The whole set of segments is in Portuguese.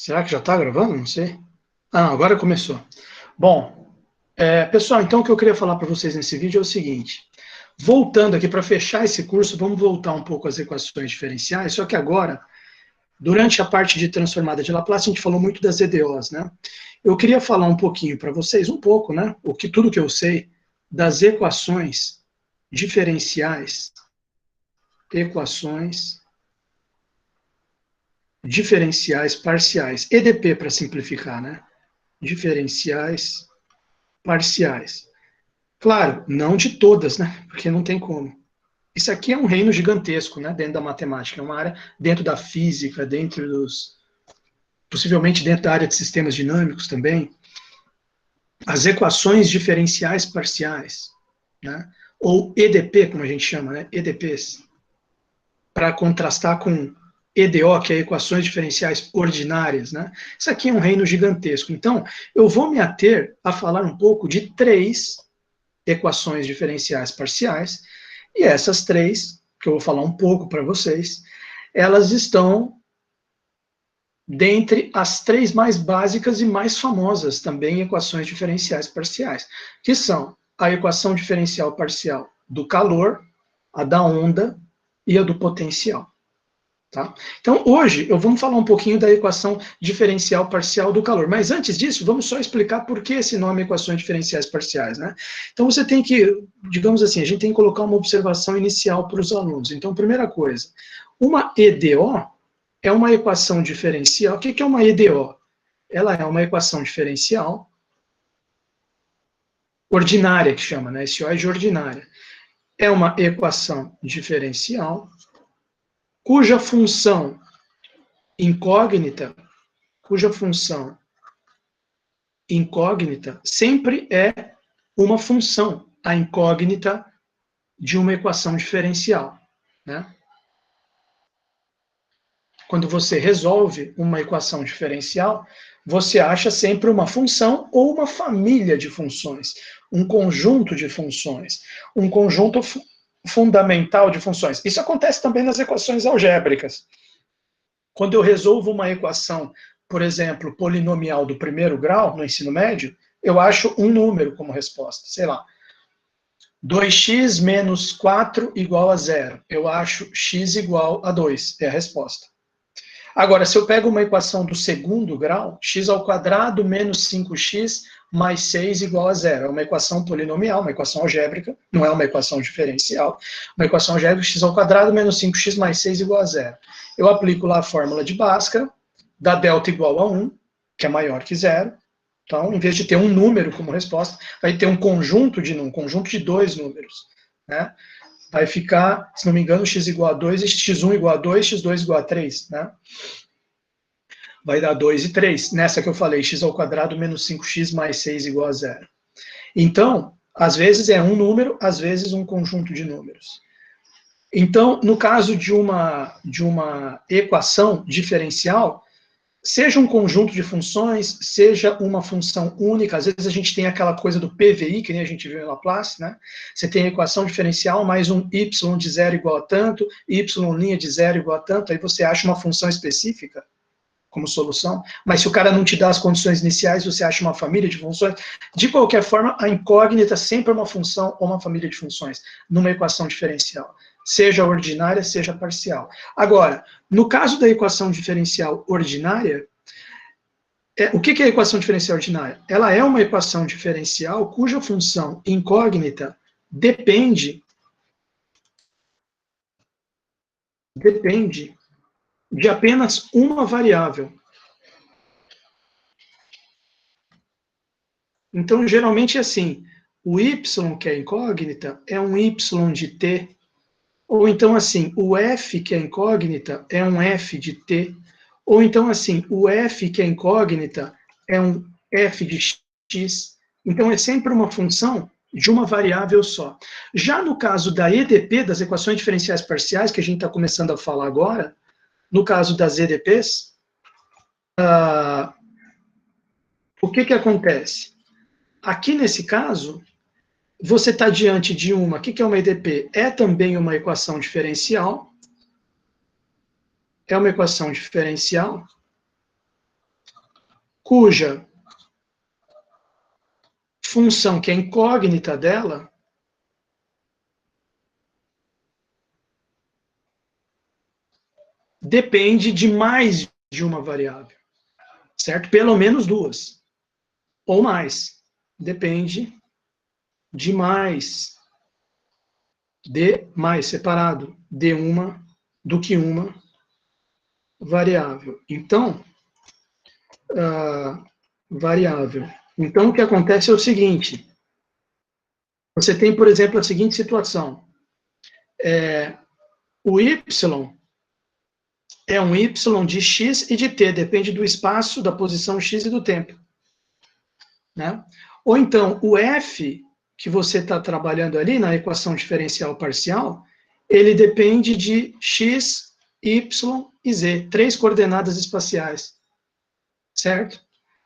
Será que já está gravando? Não sei. Ah, não, agora começou. Bom, pessoal, então o que eu queria falar para vocês nesse vídeo é o seguinte. Voltando aqui para fechar esse curso, vamos voltar um pouco às equações diferenciais, só que agora, durante a parte de transformada de Laplace, a gente falou muito das EDOs, né? Eu queria falar um pouquinho para vocês, um pouco, né? Tudo que eu sei das equações diferenciais, parciais, EDP para simplificar, né? Diferenciais parciais. Claro, não de todas, né? Porque não tem como. Isso aqui é um reino gigantesco, né? Dentro da matemática, é uma área dentro da física, possivelmente dentro da área de sistemas dinâmicos também. As equações diferenciais parciais, né? Ou EDP, como a gente chama, né? EDPs, para contrastar com EDO, que é equações diferenciais ordinárias, né? Isso aqui é um reino gigantesco. Então, eu vou me ater a falar um pouco de três equações diferenciais parciais, e essas três, que eu vou falar um pouco para vocês, elas estão dentre as três mais básicas e mais famosas também equações diferenciais parciais, que são a equação diferencial parcial do calor, a da onda e a do potencial. Tá? Então, hoje, vamos falar um pouquinho da equação diferencial parcial do calor. Mas antes disso, vamos só explicar por que esse nome equações diferenciais parciais. Né? Então, você tem que, digamos assim, a gente tem que colocar uma observação inicial para os alunos. Então, primeira coisa, uma EDO é uma equação diferencial. O que é uma EDO? Ela é uma equação diferencial ordinária, que chama, né? Esse O é de ordinária. É uma equação diferencial cuja função incógnita sempre é uma função, a incógnita de uma equação diferencial. Né? Quando você resolve uma equação diferencial, você acha sempre uma função ou uma família de funções, um conjunto de funções, um conjunto fundamental de funções. Isso acontece também nas equações algébricas. Quando eu resolvo uma equação, por exemplo, polinomial do primeiro grau, no ensino médio, eu acho um número como resposta, sei lá, 2x menos 4 igual a 0. Eu acho x igual a 2, é a resposta. Agora, se eu pego uma equação do segundo grau, x ao quadrado menos 5x mais 6 igual a 0. É uma equação polinomial, uma equação algébrica, não é uma equação diferencial. Uma equação algébrica, x ao quadrado menos 5x mais 6 igual a 0. Eu aplico lá a fórmula de Bhaskara, dá delta igual a 1, que é maior que 0. Então, em vez de ter um número como resposta, vai ter um conjunto de dois números. Né? Vai ficar, se não me engano, x igual a 2, x1 igual a 2, x2 igual a 3, né? Vai dar 2 e 3. Nessa que eu falei, x ao quadrado menos 5x mais 6 igual a 0. Então, às vezes é um número, às vezes um conjunto de números. Então, no caso de uma equação diferencial, seja um conjunto de funções, seja uma função única, às vezes a gente tem aquela coisa do PVI, que nem a gente viu em Laplace, né? Você tem a equação diferencial mais um y de 0 igual a tanto, y' de 0 igual a tanto, aí você acha uma função específica como solução, mas se o cara não te dá as condições iniciais, você acha uma família de funções. De qualquer forma, a incógnita sempre é uma função ou uma família de funções, numa equação diferencial, seja ordinária, seja parcial. Agora, no caso da equação diferencial ordinária, o que é a equação diferencial ordinária? Ela é uma equação diferencial cuja função incógnita depende de apenas uma variável. Então, geralmente é assim, o y, que é incógnita, é um y de t, ou então assim, o f, que é incógnita, é um f de t, ou então assim, o f, que é incógnita, é um f de x. Então, é sempre uma função de uma variável só. Já no caso da EDP, das equações diferenciais parciais, que a gente está começando a falar agora, no caso das EDPs, o que acontece? Aqui nesse caso, você está diante de o que é uma EDP? É também uma equação diferencial. É uma equação diferencial cuja função, que é incógnita dela, depende de mais de uma variável, certo? Pelo menos duas, ou mais. Depende de mais separado, do que uma variável. Então, variável. Então, o que acontece é o seguinte, você tem, por exemplo, a seguinte situação, o y é um y de x e de t, depende do espaço, da posição x e do tempo. Né? Ou então, o f, que você está trabalhando ali na equação diferencial parcial, ele depende de x, y e z, 3 coordenadas espaciais. Certo?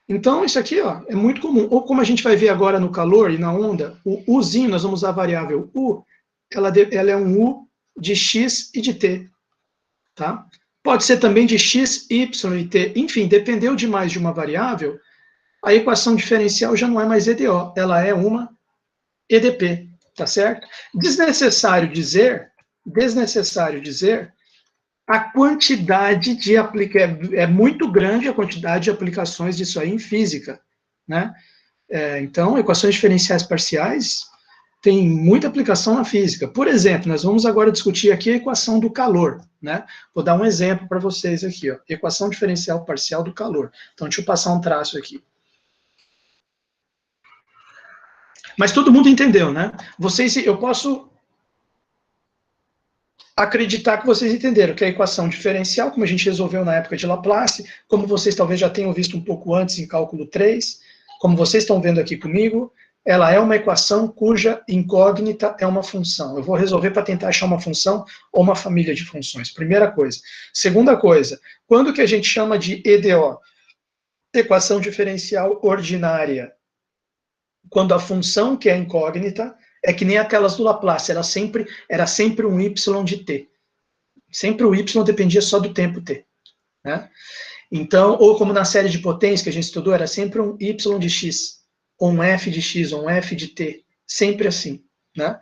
Então, isso aqui ó, é muito comum. Ou como a gente vai ver agora no calor e na onda, o uzinho, nós vamos usar a variável u, ela é um u de x e de t. Tá? Pode ser também de x, y e t. Enfim, dependeu de mais de uma variável, a equação diferencial já não é mais EDO, ela é uma EDP, tá certo? Desnecessário dizer a quantidade de é muito grande a quantidade de aplicações disso aí em física, né? Então, equações diferenciais parciais tem muita aplicação na física. Por exemplo, nós vamos agora discutir aqui a equação do calor, né? Vou dar um exemplo para vocês aqui, ó. Equação diferencial parcial do calor. Então, deixa eu passar um traço aqui. Mas todo mundo entendeu, né? Eu posso acreditar que vocês entenderam que a equação diferencial, como a gente resolveu na época de Laplace, como vocês talvez já tenham visto um pouco antes em cálculo 3, como vocês estão vendo aqui comigo, ela é uma equação cuja incógnita é uma função. Eu vou resolver para tentar achar uma função ou uma família de funções. Primeira coisa. Segunda coisa, quando que a gente chama de EDO? Equação diferencial ordinária. Quando a função que é incógnita é que nem aquelas do Laplace, era sempre um y de t. Sempre o y dependia só do tempo t. Né? Então, ou como na série de potência que a gente estudou, era sempre um y de x, ou um f de x, ou um f de t. Sempre assim. Né?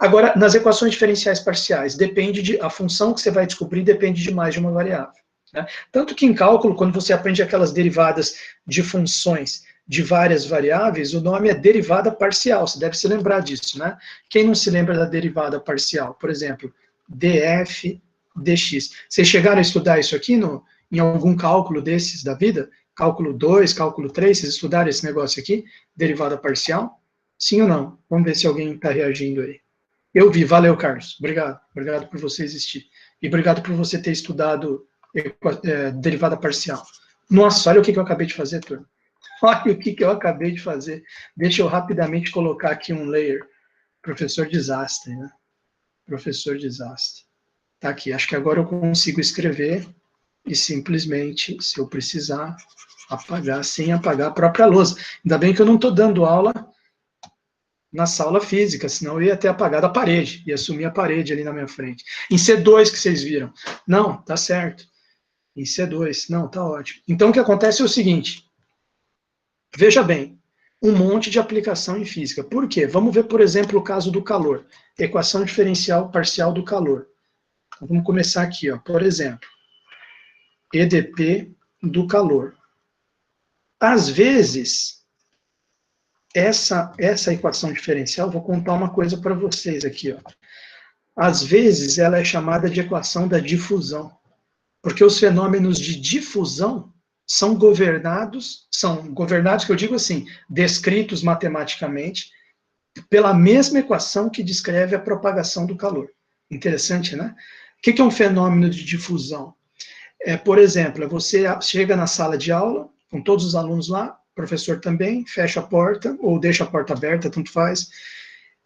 Agora, nas equações diferenciais parciais, a função que você vai descobrir depende de mais de uma variável. Né? Tanto que em cálculo, quando você aprende aquelas derivadas de funções de várias variáveis, o nome é derivada parcial, você deve se lembrar disso, né? Quem não se lembra da derivada parcial? Por exemplo, df dx. Vocês chegaram a estudar isso aqui em algum cálculo desses da vida? Cálculo 2, cálculo 3, vocês estudaram esse negócio aqui? Derivada parcial? Sim ou não? Vamos ver se alguém está reagindo aí. Eu vi, valeu, Carlos. Obrigado. Obrigado por você existir. E obrigado por você ter estudado derivada parcial. Nossa, olha o que eu acabei de fazer, turma. Olha o que eu acabei de fazer. Deixa eu rapidamente colocar aqui um layer. Professor desastre, né? Professor desastre. Tá aqui. Acho que agora eu consigo escrever e simplesmente, se eu precisar, apagar sem apagar a própria lousa. Ainda bem que eu não estou dando aula na sala física, senão eu ia ter apagado a parede, ia sumir a parede ali na minha frente. Em C2 que vocês viram. Não, tá certo. Em C2, não, tá ótimo. Então o que acontece é o seguinte, veja bem, um monte de aplicação em física. Por quê? Vamos ver, por exemplo, o caso do calor. Equação diferencial parcial do calor. Vamos começar aqui, ó. Por exemplo, EDP do calor. Às vezes, essa equação diferencial, vou contar uma coisa para vocês aqui, ó. Às vezes, ela é chamada de equação da difusão, porque os fenômenos de difusão são governados, que eu digo assim, descritos matematicamente, pela mesma equação que descreve a propagação do calor. Interessante, né? O que é um fenômeno de difusão? Por exemplo, você chega na sala de aula, com todos os alunos lá, professor também, fecha a porta, ou deixa a porta aberta, tanto faz,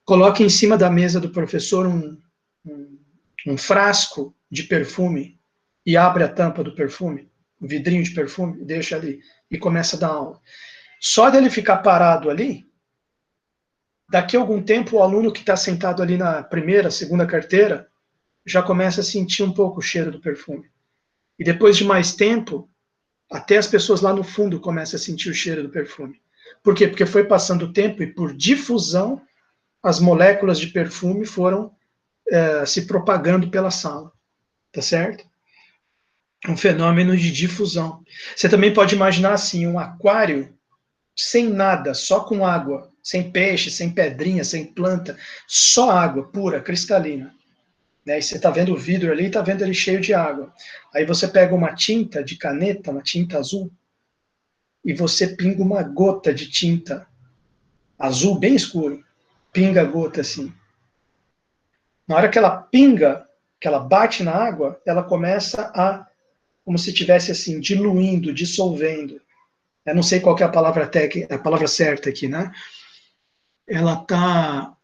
coloca em cima da mesa do professor um frasco de perfume e abre a tampa do perfume, um vidrinho de perfume, deixa ali e começa a dar aula. Só dele ficar parado ali, daqui a algum tempo o aluno que está sentado ali na primeira, segunda carteira, já começa a sentir um pouco o cheiro do perfume. E depois de mais tempo, Até as pessoas lá no fundo começam a sentir o cheiro do perfume. Por quê? Porque foi passando o tempo e por difusão as moléculas de perfume foram se propagando pela sala, tá certo? Um fenômeno de difusão. Você também pode imaginar assim, um aquário sem nada, só com água, sem peixe, sem pedrinha, sem planta, só água pura, cristalina. Né? E você está vendo o vidro ali, está vendo ele cheio de água. Aí você pega uma tinta de caneta, uma tinta azul, e você pinga uma gota de tinta azul bem escuro, pinga a gota assim. Na hora que ela pinga, que ela bate na água, ela começa a, como se estivesse assim, diluindo, dissolvendo. Eu não sei qual que é a palavra técnica, a palavra certa aqui, né? Ela está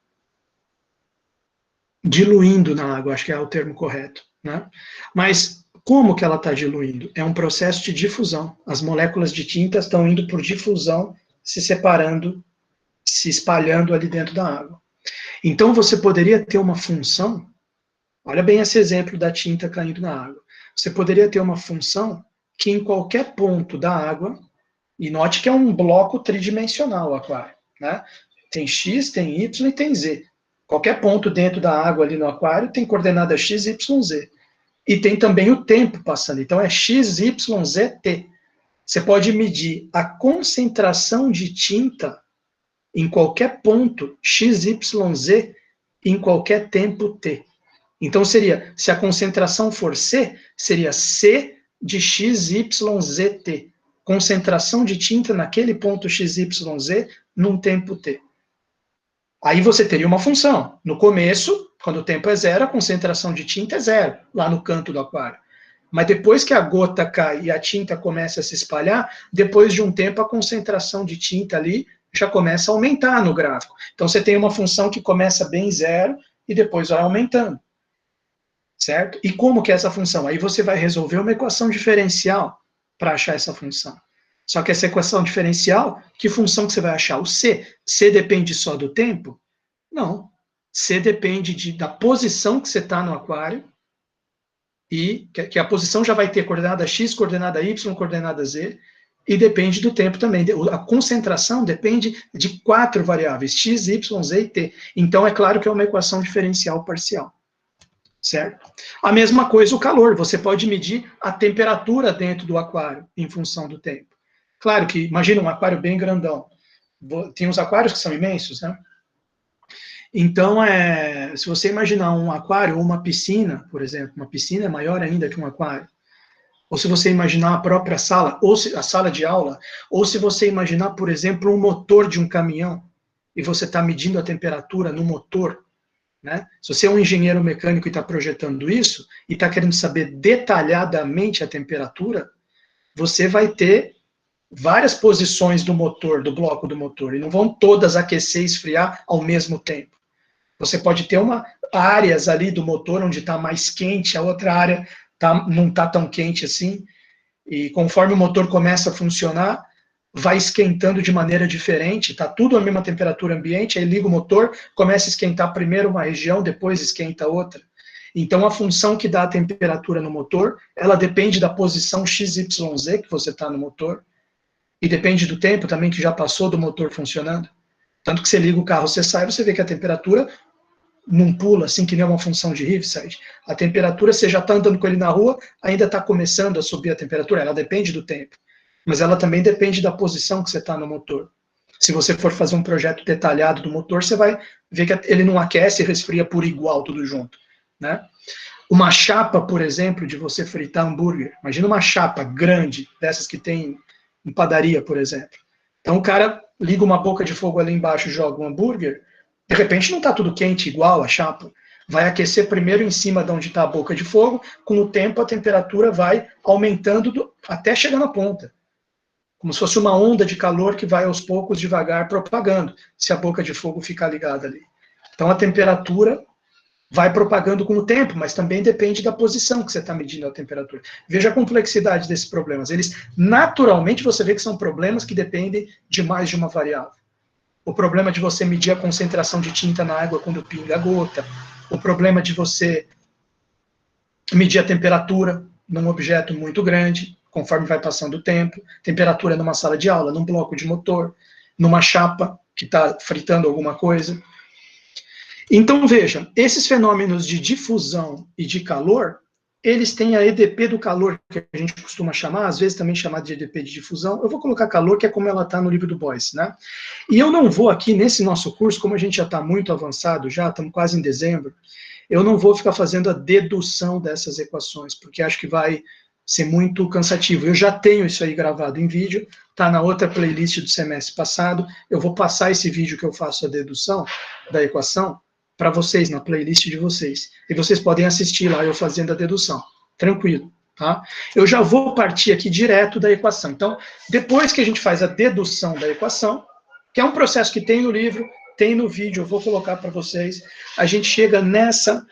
diluindo na água, acho que é o termo correto, né? Mas como que ela está diluindo? É um processo de difusão. As moléculas de tinta estão indo por difusão, se separando, se espalhando ali dentro da água. Então você poderia ter uma função, olha bem esse exemplo da tinta caindo na água. Você poderia ter uma função que em qualquer ponto da água, e note que é um bloco tridimensional o aquário, né? Tem X, tem Y e tem Z. Qualquer ponto dentro da água ali no aquário tem coordenada X, Y, Z. E tem também o tempo passando. Então é X, Y, Z, T. Você pode medir a concentração de tinta em qualquer ponto X, Y, Z em qualquer tempo T. Então seria, se a concentração for C, seria C de X, Y, Z, T. Concentração de tinta naquele ponto X, Y, Z num tempo T. Aí você teria uma função. No começo, quando o tempo é zero, a concentração de tinta é zero, lá no canto do aquário. Mas depois que a gota cai e a tinta começa a se espalhar, depois de um tempo a concentração de tinta ali já começa a aumentar no gráfico. Então você tem uma função que começa bem zero e depois vai aumentando. Certo? E como que é essa função? Aí você vai resolver uma equação diferencial para achar essa função. Só que essa equação diferencial, que função que você vai achar? O C. C depende só do tempo? Não. C depende da posição que você está no aquário, e que a posição já vai ter coordenada X, coordenada Y, coordenada Z, e depende do tempo também. A concentração depende de 4 variáveis, X, Y, Z e T. Então, é claro que é uma equação diferencial parcial. Certo? A mesma coisa o calor, você pode medir a temperatura dentro do aquário em função do tempo. Claro que, imagina um aquário bem grandão, tem uns aquários que são imensos, né? Então, se você imaginar um aquário ou uma piscina, por exemplo, uma piscina é maior ainda que um aquário, ou se você imaginar a própria sala, ou a sala de aula, ou se você imaginar, por exemplo, um motor de um caminhão, e você está medindo a temperatura no motor, né? Se você é um engenheiro mecânico e está projetando isso, e está querendo saber detalhadamente a temperatura, você vai ter várias posições do motor, do bloco do motor, e não vão todas aquecer e esfriar ao mesmo tempo. Você pode ter áreas ali do motor onde está mais quente, a outra área não está tão quente assim, e conforme o motor começa a funcionar, vai esquentando de maneira diferente, está tudo à mesma temperatura ambiente, aí liga o motor, começa a esquentar primeiro uma região, depois esquenta outra. Então, a função que dá a temperatura no motor, ela depende da posição XYZ que você está no motor, e depende do tempo também que já passou do motor funcionando. Tanto que você liga o carro, você sai, você vê que a temperatura não pula, assim, que nem uma função de Riveside. A temperatura, você já está andando com ele na rua, ainda está começando a subir a temperatura, ela depende do tempo. Mas ela também depende da posição que você está no motor. Se você for fazer um projeto detalhado do motor, você vai ver que ele não aquece e resfria por igual, tudo junto, né? Uma chapa, por exemplo, de você fritar hambúrguer. Imagina uma chapa grande, dessas que tem em padaria, por exemplo. Então o cara liga uma boca de fogo ali embaixo e joga um hambúrguer, de repente não está tudo quente igual a chapa. Vai aquecer primeiro em cima de onde está a boca de fogo, com o tempo a temperatura vai aumentando até chegar na ponta. Como se fosse uma onda de calor que vai aos poucos, devagar, propagando, se a boca de fogo ficar ligada ali. Então a temperatura vai propagando com o tempo, mas também depende da posição que você está medindo a temperatura. Veja a complexidade desses problemas. Eles, naturalmente, você vê que são problemas que dependem de mais de uma variável. O problema de você medir a concentração de tinta na água quando pinga a gota, o problema de você medir a temperatura num objeto muito grande, conforme vai passando o tempo, temperatura numa sala de aula, num bloco de motor, numa chapa que está fritando alguma coisa. Então, vejam, esses fenômenos de difusão e de calor, eles têm a EDP do calor, que a gente costuma chamar, às vezes também chamado de EDP de difusão. Eu vou colocar calor, que é como ela está no livro do Boyce, né? E eu não vou aqui, nesse nosso curso, como a gente já está muito avançado, já estamos quase em dezembro, eu não vou ficar fazendo a dedução dessas equações, porque acho que vai ser muito cansativo. Eu já tenho isso aí gravado em vídeo, está na outra playlist do semestre passado, eu vou passar esse vídeo que eu faço a dedução da equação para vocês, na playlist de vocês. E vocês podem assistir lá eu fazendo a dedução. Tranquilo, tá? Eu já vou partir aqui direto da equação. Então, depois que a gente faz a dedução da equação, que é um processo que tem no livro, tem no vídeo, eu vou colocar para vocês, a gente chega nessa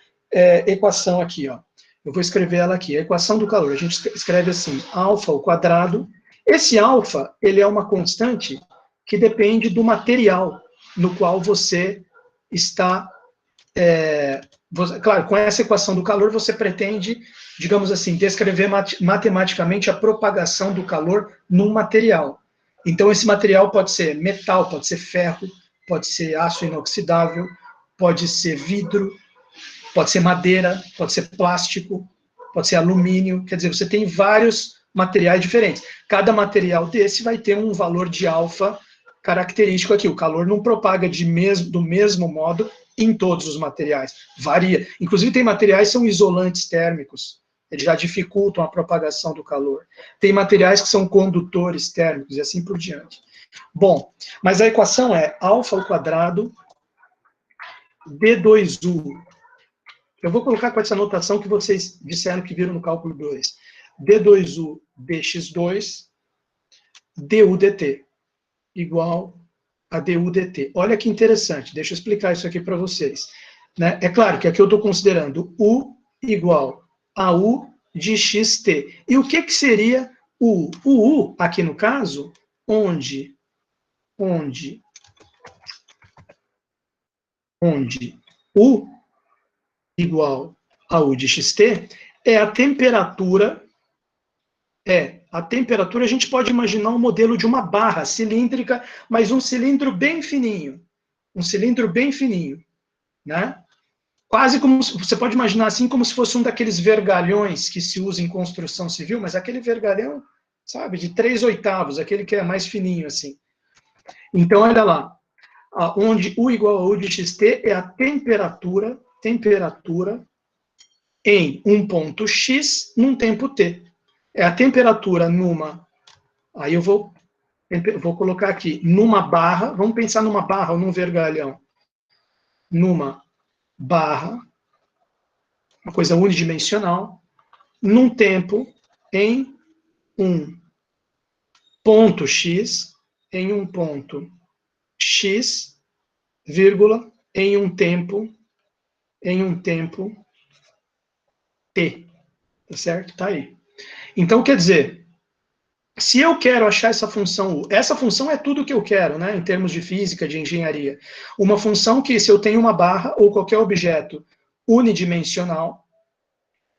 equação aqui, ó. Eu vou escrever ela aqui, a equação do calor. A gente escreve assim, alfa ao quadrado. Esse alfa, ele é uma constante que depende do material no qual você está... claro, com essa equação do calor, você pretende, digamos assim, descrever matematicamente a propagação do calor num material. Então, esse material pode ser metal, pode ser ferro, pode ser aço inoxidável, pode ser vidro, pode ser madeira, pode ser plástico, pode ser alumínio, quer dizer, você tem vários materiais diferentes. Cada material desse vai ter um valor de alfa característico aqui. O calor não propaga do mesmo modo em todos os materiais, varia. Inclusive tem materiais que são isolantes térmicos, eles já dificultam a propagação do calor. Tem materiais que são condutores térmicos e assim por diante. Bom, mas a equação é alfa ao quadrado D2U. Eu vou colocar com essa notação que vocês disseram que viram no cálculo 2. D2U dx2 du dt igual a du dt. Olha que interessante, deixa eu explicar isso aqui para vocês. Né? É claro que aqui eu estou considerando U igual a U de xt. E o que seria o U? O U, aqui no caso, onde U igual a U de xt é a temperatura. A temperatura, a gente pode imaginar um modelo de uma barra cilíndrica, mas um cilindro bem fininho. Um cilindro bem fininho, né? Quase como, você pode imaginar assim, como se fosse um daqueles vergalhões que se usa em construção civil, mas aquele vergalhão, sabe, de 3/8, aquele que é mais fininho assim. Então, olha lá, onde U igual a U de xt é a temperatura em um ponto x num tempo t. É a temperatura numa... Aí eu vou colocar aqui, numa barra, vamos pensar numa barra ou num vergalhão. Numa barra, uma coisa unidimensional, num tempo, em um ponto x, em um ponto x, vírgula, em um tempo t. Tá certo? Tá aí. Então, quer dizer, se eu quero achar essa função é tudo que eu quero, né, em termos de física, de engenharia. Uma função que, se eu tenho uma barra ou qualquer objeto unidimensional,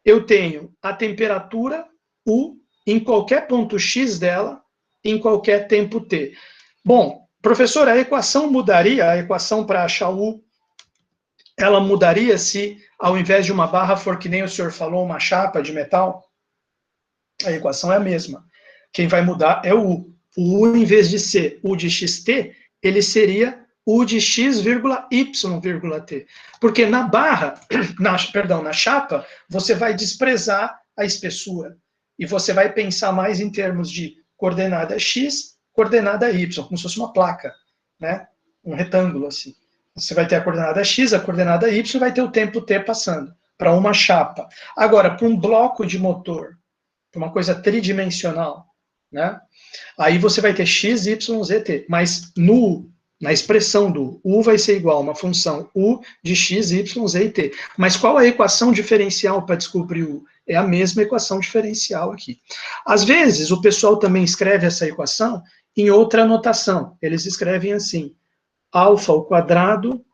eu tenho a temperatura U em qualquer ponto x dela, em qualquer tempo t. Bom, professor, a equação mudaria, a equação para achar U, ela mudaria se, ao invés de uma barra, for que nem o senhor falou, uma chapa de metal? A equação é a mesma. Quem vai mudar é o U. O U, em vez de ser U de xt, ele seria U de x, y, t. Porque na barra, na chapa, você vai desprezar a espessura. E você vai pensar mais em termos de coordenada x, coordenada y, como se fosse uma placa, né? Um retângulo assim. Você vai ter a coordenada x, a coordenada y, vai ter o tempo t passando para uma chapa. Agora, para um bloco de motor, para uma coisa tridimensional, né? Aí você vai ter x, y, z, t. Mas na expressão do U vai ser igual a uma função U de x, y, z e t. Mas qual a equação diferencial para descobrir U? É a mesma equação diferencial aqui. Às vezes, o pessoal também escreve essa equação em outra notação. Eles escrevem assim, alfa ao quadrado,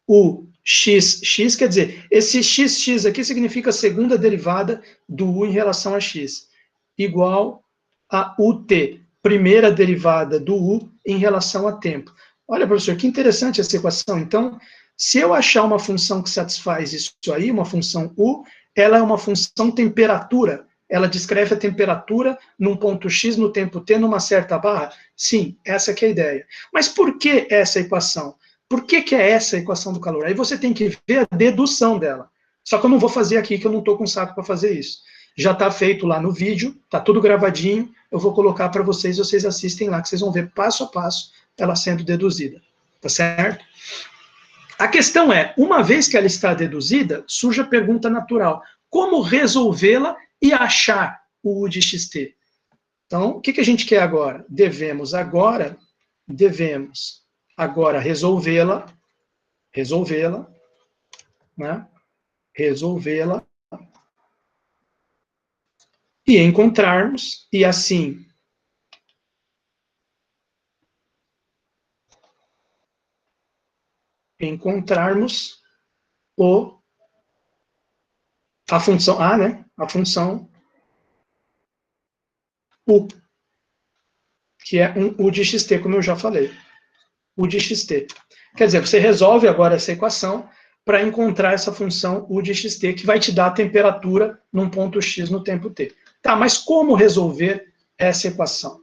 U, x quer dizer, esse x aqui significa a segunda derivada do U em relação a x, igual a UT, primeira derivada do U, em relação a tempo. Olha, professor, que interessante essa equação. Então, se eu achar uma função que satisfaz isso aí, uma função U, ela é uma função temperatura. Ela descreve a temperatura num ponto X no tempo T numa certa barra? Sim, essa que é a ideia. Mas por que essa equação? Por que é essa a equação do calor? Aí você tem que ver a dedução dela. Só que eu não vou fazer aqui, que eu não estou com saco para fazer isso. Já está feito lá no vídeo, está tudo gravadinho, eu vou colocar para vocês, vocês assistem lá, que vocês vão ver passo a passo ela sendo deduzida. Tá certo? A questão é, uma vez que ela está deduzida, surge a pergunta natural. Como resolvê-la e achar o U de xt? Então, o que a gente quer agora? Devemos agora resolvê-la, né? Resolvê-la e encontrarmos, e assim encontrarmos a função A, né? A função U, que é um U de xt, como eu já falei. U de xt. Quer dizer, você resolve agora essa equação para encontrar essa função U de xt, que vai te dar a temperatura num ponto X no tempo T. Tá, mas como resolver essa equação?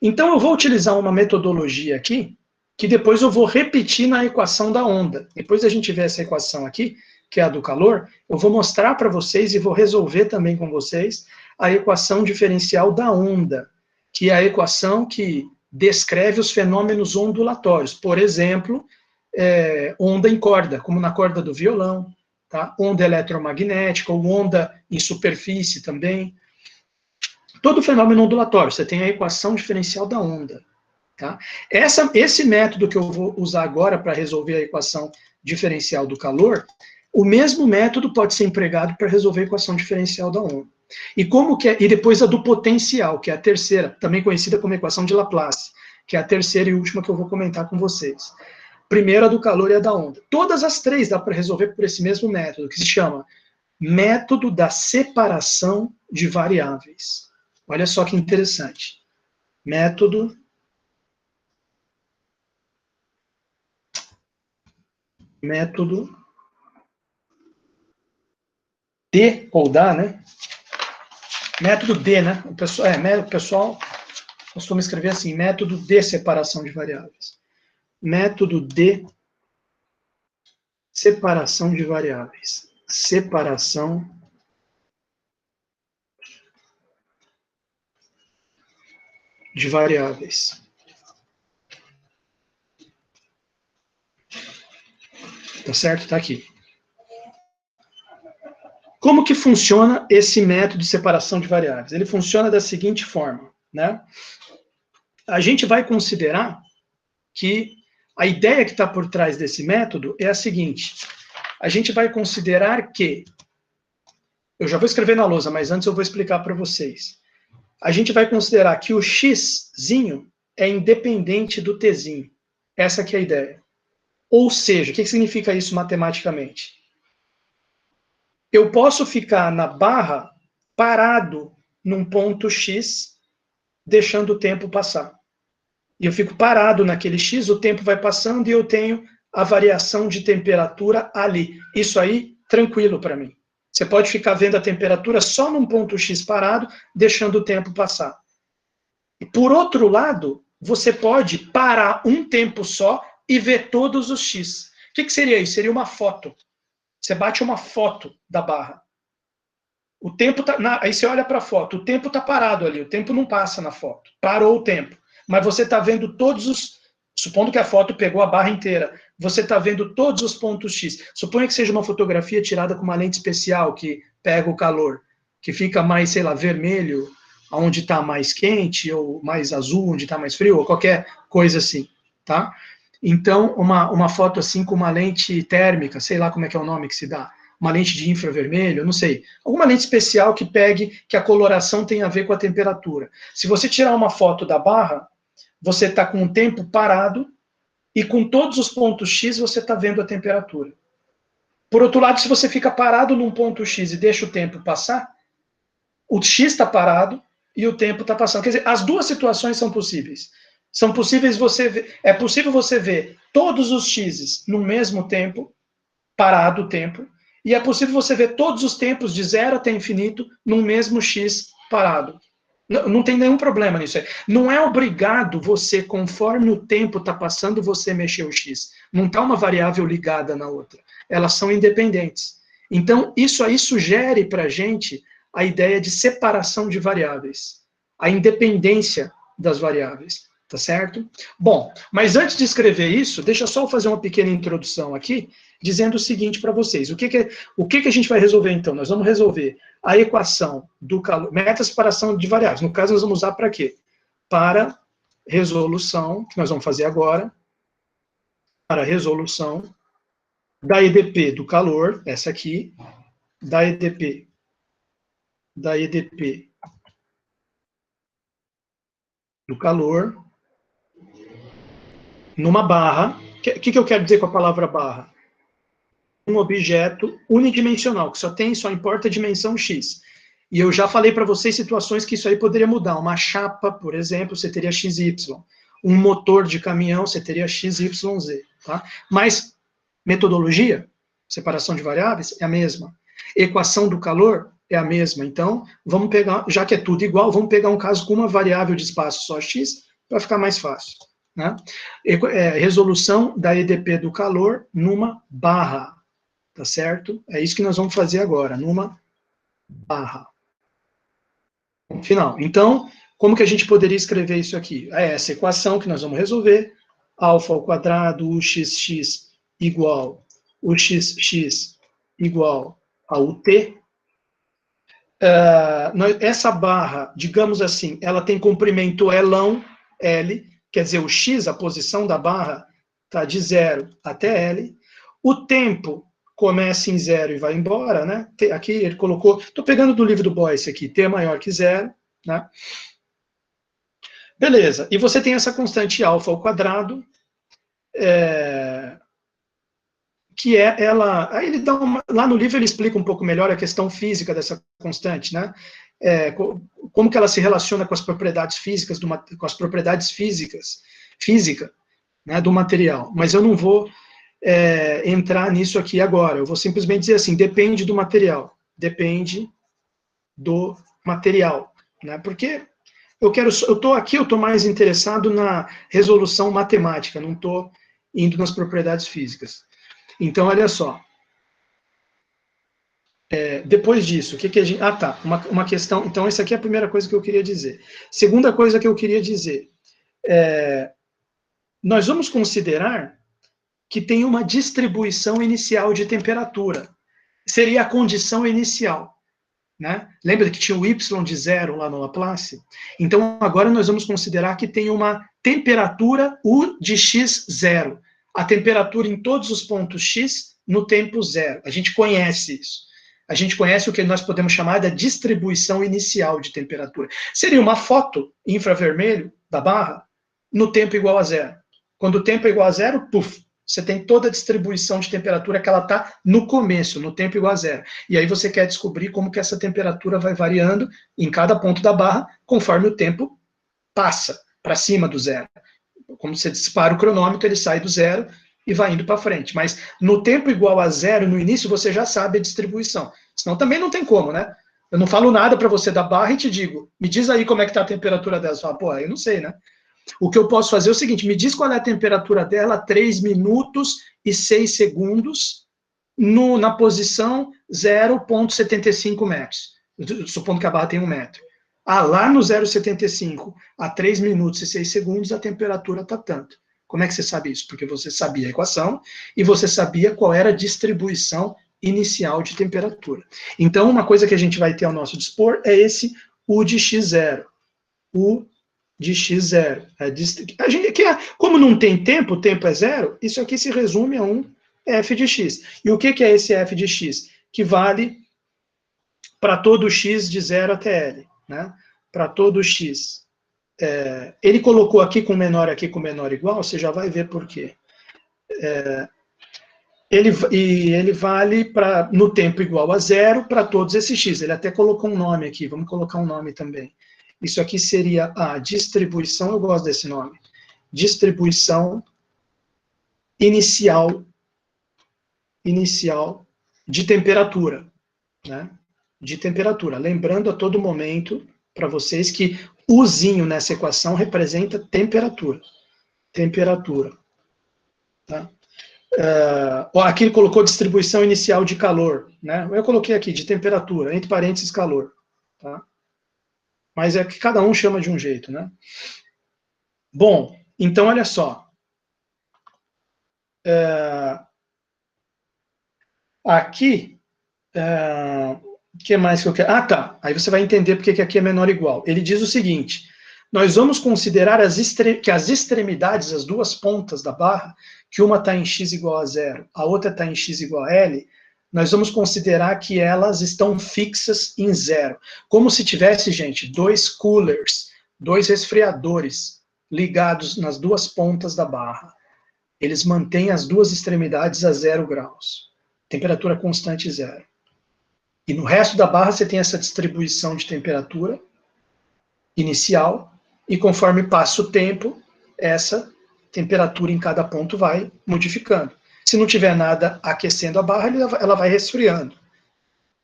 Então, eu vou utilizar uma metodologia aqui, que depois eu vou repetir na equação da onda. Depois a gente vê essa equação aqui, que é a do calor, eu vou mostrar para vocês e vou resolver também com vocês a equação diferencial da onda, que é a equação que descreve os fenômenos ondulatórios. Por exemplo, onda em corda, como na corda do violão, tá? Onda eletromagnética, ou onda em superfície também. Todo fenômeno ondulatório, você tem a equação diferencial da onda. Tá? Esse método que eu vou usar agora para resolver a equação diferencial do calor, o mesmo método pode ser empregado para resolver a equação diferencial da onda. E depois a do potencial, que é a terceira, também conhecida como equação de Laplace, que é a terceira e última que eu vou comentar com vocês. Primeiro a do calor e a da onda. Todas as três dá para resolver por esse mesmo método, que se chama método da separação de variáveis. Olha só que interessante. Método D, ou da, né? Método D, né? O pessoal costuma escrever assim, método de separação de variáveis. Método de separação de variáveis. Separação de variáveis. Tá certo? Tá aqui. Como que funciona esse método de separação de variáveis? Ele funciona da seguinte forma, né? A gente vai considerar que a ideia que está por trás desse método é a seguinte: a gente vai considerar que, eu já vou escrever na lousa, mas antes eu vou explicar para vocês. A gente vai considerar que o xzinho é independente do tzinho. Essa que é a ideia. Ou seja, o que significa isso matematicamente? Eu posso ficar na barra parado num ponto x, deixando o tempo passar. E eu fico parado naquele x, o tempo vai passando e eu tenho a variação de temperatura ali. Isso aí, tranquilo para mim. Você pode ficar vendo a temperatura só num ponto x parado, deixando o tempo passar. E por outro lado, você pode parar um tempo só e ver todos os x. O que seria isso? Seria uma foto. Você bate uma foto da barra. O tempo tá, aí você olha para a foto, o tempo está parado ali, o tempo não passa na foto. Parou o tempo. Mas você está vendo todos os... Supondo que a foto pegou a barra inteira, você está vendo todos os pontos X. Suponha que seja uma fotografia tirada com uma lente especial que pega o calor, que fica mais, sei lá, vermelho, onde está mais quente, ou mais azul, onde está mais frio, ou qualquer coisa assim, tá? Então, uma foto assim com uma lente térmica, sei lá como é que é o nome que se dá, uma lente de infravermelho, não sei, alguma lente especial que pegue, que a coloração tem a ver com a temperatura. Se você tirar uma foto da barra, você está com o tempo parado e com todos os pontos X você está vendo a temperatura. Por outro lado, se você fica parado num ponto X e deixa o tempo passar, o X está parado e o tempo está passando. Quer dizer, as duas situações são possíveis. São possíveis você ver, é possível você ver todos os x's no mesmo tempo, parado o tempo, e é possível você ver todos os tempos de 0 até infinito num mesmo x parado. Não tem nenhum problema nisso aí. Não é obrigado você, conforme o tempo está passando, você mexer o x. Não está uma variável ligada na outra. Elas são independentes. Então, isso aí sugere para a gente a ideia de separação de variáveis. A independência das variáveis. Tá certo? Bom, mas antes de escrever isso, deixa eu só fazer uma pequena introdução aqui, dizendo o seguinte para vocês. O que a gente vai resolver, então? Nós vamos resolver a equação do calor, meta-separação de variáveis. No caso, nós vamos usar para quê? Para resolução, que nós vamos fazer agora, para resolução da EDP do calor, essa aqui, da EDP do calor, numa barra. O que eu quero dizer com a palavra barra? Um objeto unidimensional, que só importa a dimensão x. E eu já falei para vocês situações que isso aí poderia mudar. Uma chapa, por exemplo, você teria xy. Um motor de caminhão, você teria xyz. Tá? Mas metodologia, separação de variáveis, é a mesma. Equação do calor é a mesma. Então, vamos pegar, já que é tudo igual, vamos pegar um caso com uma variável de espaço só x, para ficar mais fácil. Né? Resolução da EDP do calor numa barra. Tá certo? É isso que nós vamos fazer agora, numa barra. Final. Então, como que a gente poderia escrever isso aqui? É essa equação que nós vamos resolver. Alfa ao quadrado, uxx igual, uxx igual ao t. Essa barra, digamos assim, ela tem comprimento Lão, L, quer dizer, o x, a posição da barra, está de 0 até L. O tempo começa em 0 e vai embora, né? Aqui ele colocou, estou pegando do livro do Boyce aqui, t é maior que 0, né? Beleza, e você tem essa constante alfa ao quadrado, que é ela, aí ele dá lá no livro ele explica um pouco melhor a questão física dessa constante, né? Como que ela se relaciona com as propriedades físicas, com as propriedades física, né, do material, mas eu não vou entrar nisso aqui agora. Eu vou simplesmente dizer assim, depende do material. Depende do material. Né? Porque eu estou mais interessado na resolução matemática, não estou indo nas propriedades físicas. Então, olha só. Depois disso, o que a gente... Ah, tá, uma questão... Então, essa aqui é a primeira coisa que eu queria dizer. Segunda coisa que eu queria dizer. Nós vamos considerar que tem uma distribuição inicial de temperatura. Seria a condição inicial. Né? Lembra que tinha o y de 0 lá no Laplace? Então, agora nós vamos considerar que tem uma temperatura U de x0. A temperatura em todos os pontos x no tempo zero. A gente conhece isso. A gente conhece o que nós podemos chamar da distribuição inicial de temperatura. Seria uma foto infravermelho da barra no tempo igual a 0. Quando o tempo é igual a 0, puf, você tem toda a distribuição de temperatura que ela está no começo, no tempo igual a 0. E aí você quer descobrir como que essa temperatura vai variando em cada ponto da barra, conforme o tempo passa para cima do 0. Como você dispara o cronômetro, ele sai do 0 e vai indo para frente. Mas no tempo igual a 0, no início, você já sabe a distribuição. Senão também não tem como, né? Eu não falo nada para você da barra e te digo, me diz aí como é que está a temperatura dela. Você fala, pô, eu não sei, né? O que eu posso fazer é o seguinte, me diz qual é a temperatura dela a 3 minutos e 6 segundos na posição 0,75 metros, supondo que a barra tem 1 metro. Lá no 0,75, a 3 minutos e 6 segundos, a temperatura está tanto. Como é que você sabe isso? Porque você sabia a equação e você sabia qual era a distribuição inicial de temperatura. Então, uma coisa que a gente vai ter ao nosso dispor é esse U de x0. U de x0. Como não tem tempo, o tempo é zero, isso aqui se resume a um f de x. E o que é esse f de x? Que vale para todo x de 0 até L. Né? Para todo x. Ele colocou aqui com menor igual, você já vai ver por quê. Ele vale no tempo igual a 0 para todos esses x. Ele até colocou um nome aqui, vamos colocar um nome também. Isso aqui seria a distribuição, eu gosto desse nome, distribuição inicial de temperatura, né? De temperatura. Lembrando a todo momento, para vocês, que o zinho nessa equação representa temperatura. Temperatura. Tá? Aqui ele colocou distribuição inicial de calor, né? Eu coloquei aqui de temperatura, entre parênteses calor, tá? Mas é que cada um chama de um jeito, né? Bom, então olha só. Aqui, o que mais que eu quero? Ah, tá. Aí você vai entender porque que aqui é menor ou igual. Ele diz o seguinte: nós vamos considerar que as extremidades, as duas pontas da barra, que uma está em x igual a 0, a outra está em x igual a L, nós vamos considerar que elas estão fixas em 0. Como se tivesse, gente, dois coolers, dois resfriadores ligados nas duas pontas da barra. Eles mantêm as duas extremidades a 0 graus. Temperatura constante 0. E no resto da barra você tem essa distribuição de temperatura inicial, e conforme passa o tempo, essa temperatura em cada ponto vai modificando. Se não tiver nada aquecendo a barra, ela vai resfriando.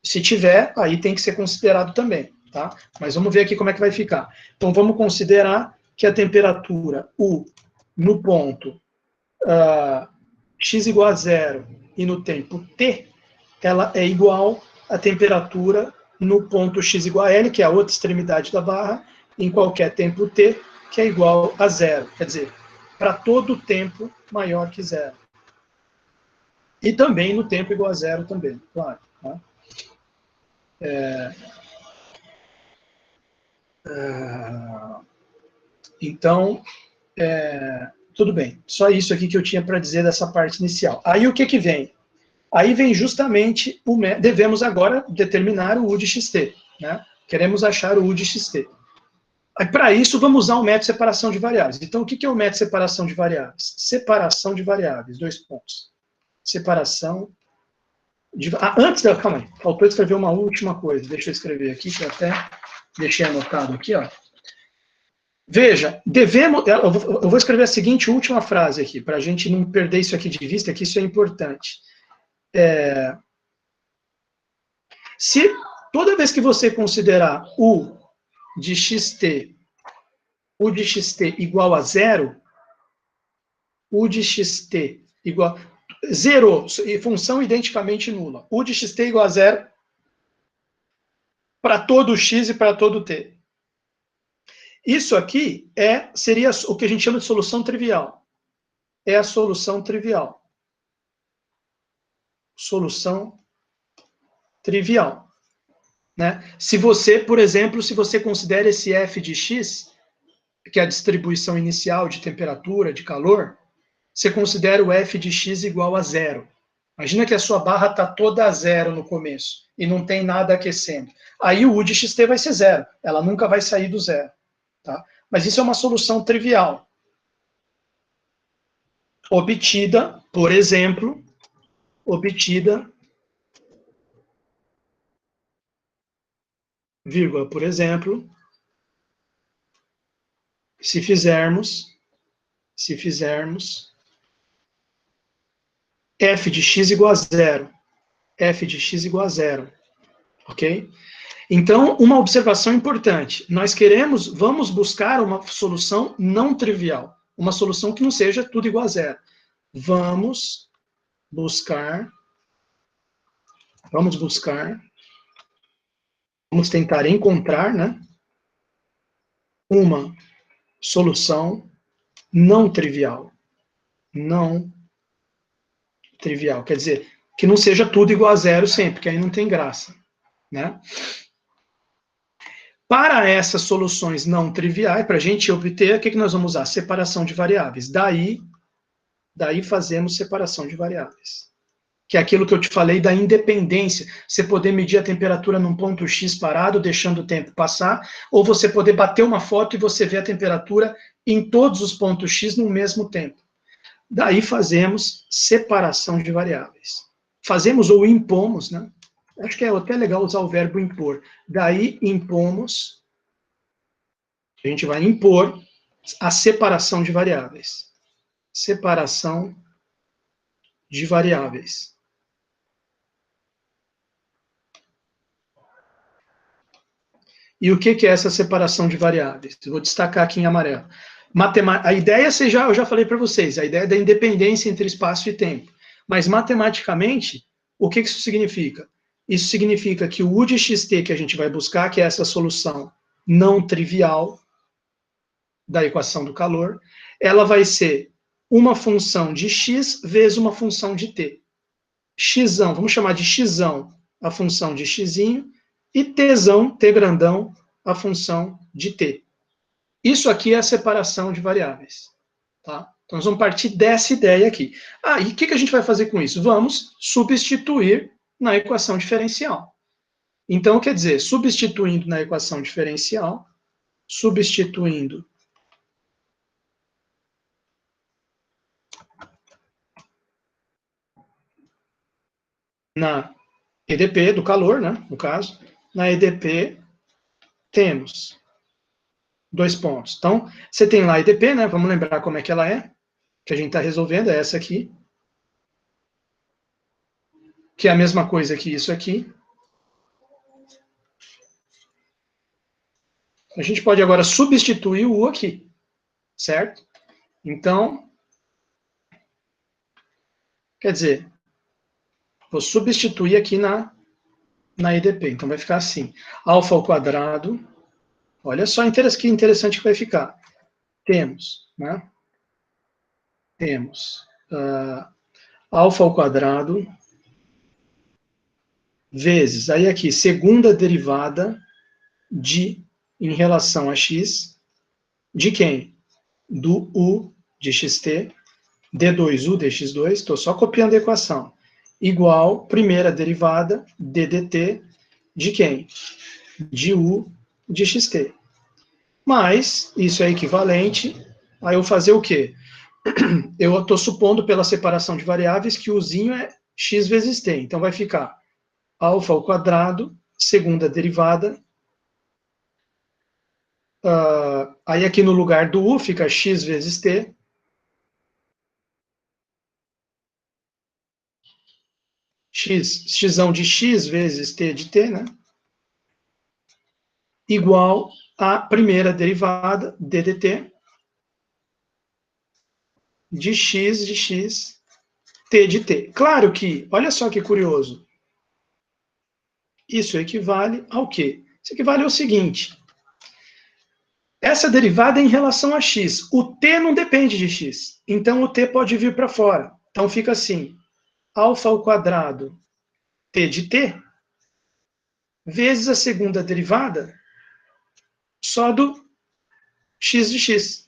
Se tiver, aí tem que ser considerado também, tá? Mas vamos ver aqui como é que vai ficar. Então vamos considerar que a temperatura U no ponto x igual a 0 e no tempo t, ela é igual à temperatura no ponto x igual a L, que é a outra extremidade da barra, em qualquer tempo t, que é igual a 0. Quer dizer, para todo tempo maior que 0. E também no tempo igual a 0 também, claro. Tá? Então, tudo bem. Só isso aqui que eu tinha para dizer dessa parte inicial. Aí o que que vem? Aí vem justamente devemos agora determinar o U de xt. Né? Queremos achar o U de xt. Para isso, vamos usar o método de separação de variáveis. Então, o que é o método de separação de variáveis? Separação de variáveis, 2 pontos. Separação de... antes da... Calma aí, faltou escrever uma última coisa. Deixa eu escrever aqui, que eu até deixei anotado aqui, ó. Veja, devemos... Eu vou escrever a seguinte última frase aqui, para a gente não perder isso aqui de vista, que isso é importante. Se toda vez que você considerar U de xt igual a 0, U de xt igual... Zero, e função identicamente nula. U de xt igual a 0 para todo x e para todo t. Isso aqui seria o que a gente chama de solução trivial. É a solução trivial. Solução trivial. Né? Se você, por exemplo, se você considera esse f de x, que é a distribuição inicial de temperatura, de calor, você considera o f de x igual a 0. Imagina que a sua barra está toda a 0 no começo e não tem nada aquecendo. Aí o U de xt vai ser 0. Ela nunca vai sair do 0. Tá? Mas isso é uma solução trivial. Obtida, por exemplo, vírgula, por exemplo, se fizermos f de x igual a 0, f de x igual a 0, ok? Então, uma observação importante, vamos buscar uma solução não trivial, uma solução que não seja tudo igual a 0. Vamos tentar encontrar, né, uma solução não trivial. Não trivial, quer dizer, que não seja tudo igual a 0 sempre, que aí não tem graça, né? Para essas soluções não triviais, para a gente obter, o que nós vamos usar? Separação de variáveis. Daí fazemos separação de variáveis. Que é aquilo que eu te falei da independência. Você poder medir a temperatura num ponto X parado, deixando o tempo passar, ou você poder bater uma foto e você ver a temperatura em todos os pontos X no mesmo tempo. Daí fazemos separação de variáveis. Fazemos ou impomos, né? Acho que é até legal usar o verbo impor. Daí impomos A gente vai impor a separação de variáveis. Separação de variáveis. E o que é essa separação de variáveis? Eu vou destacar aqui em amarelo. A ideia, eu já falei para vocês, a ideia da independência entre espaço e tempo. Mas, matematicamente, o que isso significa? Isso significa que o U de xt que a gente vai buscar, que é essa solução não trivial da equação do calor, ela vai ser uma função de x vezes uma função de t. Xão, vamos chamar de xão a função de xzinho, e tzão, t grandão, a função de t. Isso aqui é a separação de variáveis. Tá? Então, nós vamos partir dessa ideia aqui. E o que a gente vai fazer com isso? Vamos substituir na equação diferencial. Então, quer dizer, substituindo na equação diferencial, substituindo na EDP do calor, né, no caso, na EDP temos 2 pontos. Então, você tem lá a EDP, né, vamos lembrar como é que ela é, que a gente está resolvendo, é essa aqui, que é a mesma coisa que isso aqui. A gente pode agora substituir o U aqui, certo? Então, quer dizer, vou substituir aqui na EDP. Então, vai ficar assim. Alfa ao quadrado. Olha só que interessante que vai ficar. Temos, né? Temos alfa ao quadrado vezes, aí aqui, segunda derivada em relação a x, de quem? Do U de xt, d2u dx2, estou só copiando a equação, igual primeira derivada ddt de quem? De u de xt. Mas isso é equivalente a eu fazer o quê? Eu estou supondo pela separação de variáveis que o uzinho é x vezes t. Então vai ficar alfa ao quadrado, segunda derivada. Aí aqui no lugar do u fica x vezes t. Xão de x vezes t de t, né? Igual a primeira derivada, ddt, de x, t de t. Claro que, olha só que curioso, isso equivale ao quê? Isso equivale ao seguinte, essa derivada é em relação a x, o t não depende de x, então o t pode vir para fora. Então fica assim, alfa ao quadrado t de t, vezes a segunda derivada, só do x de x.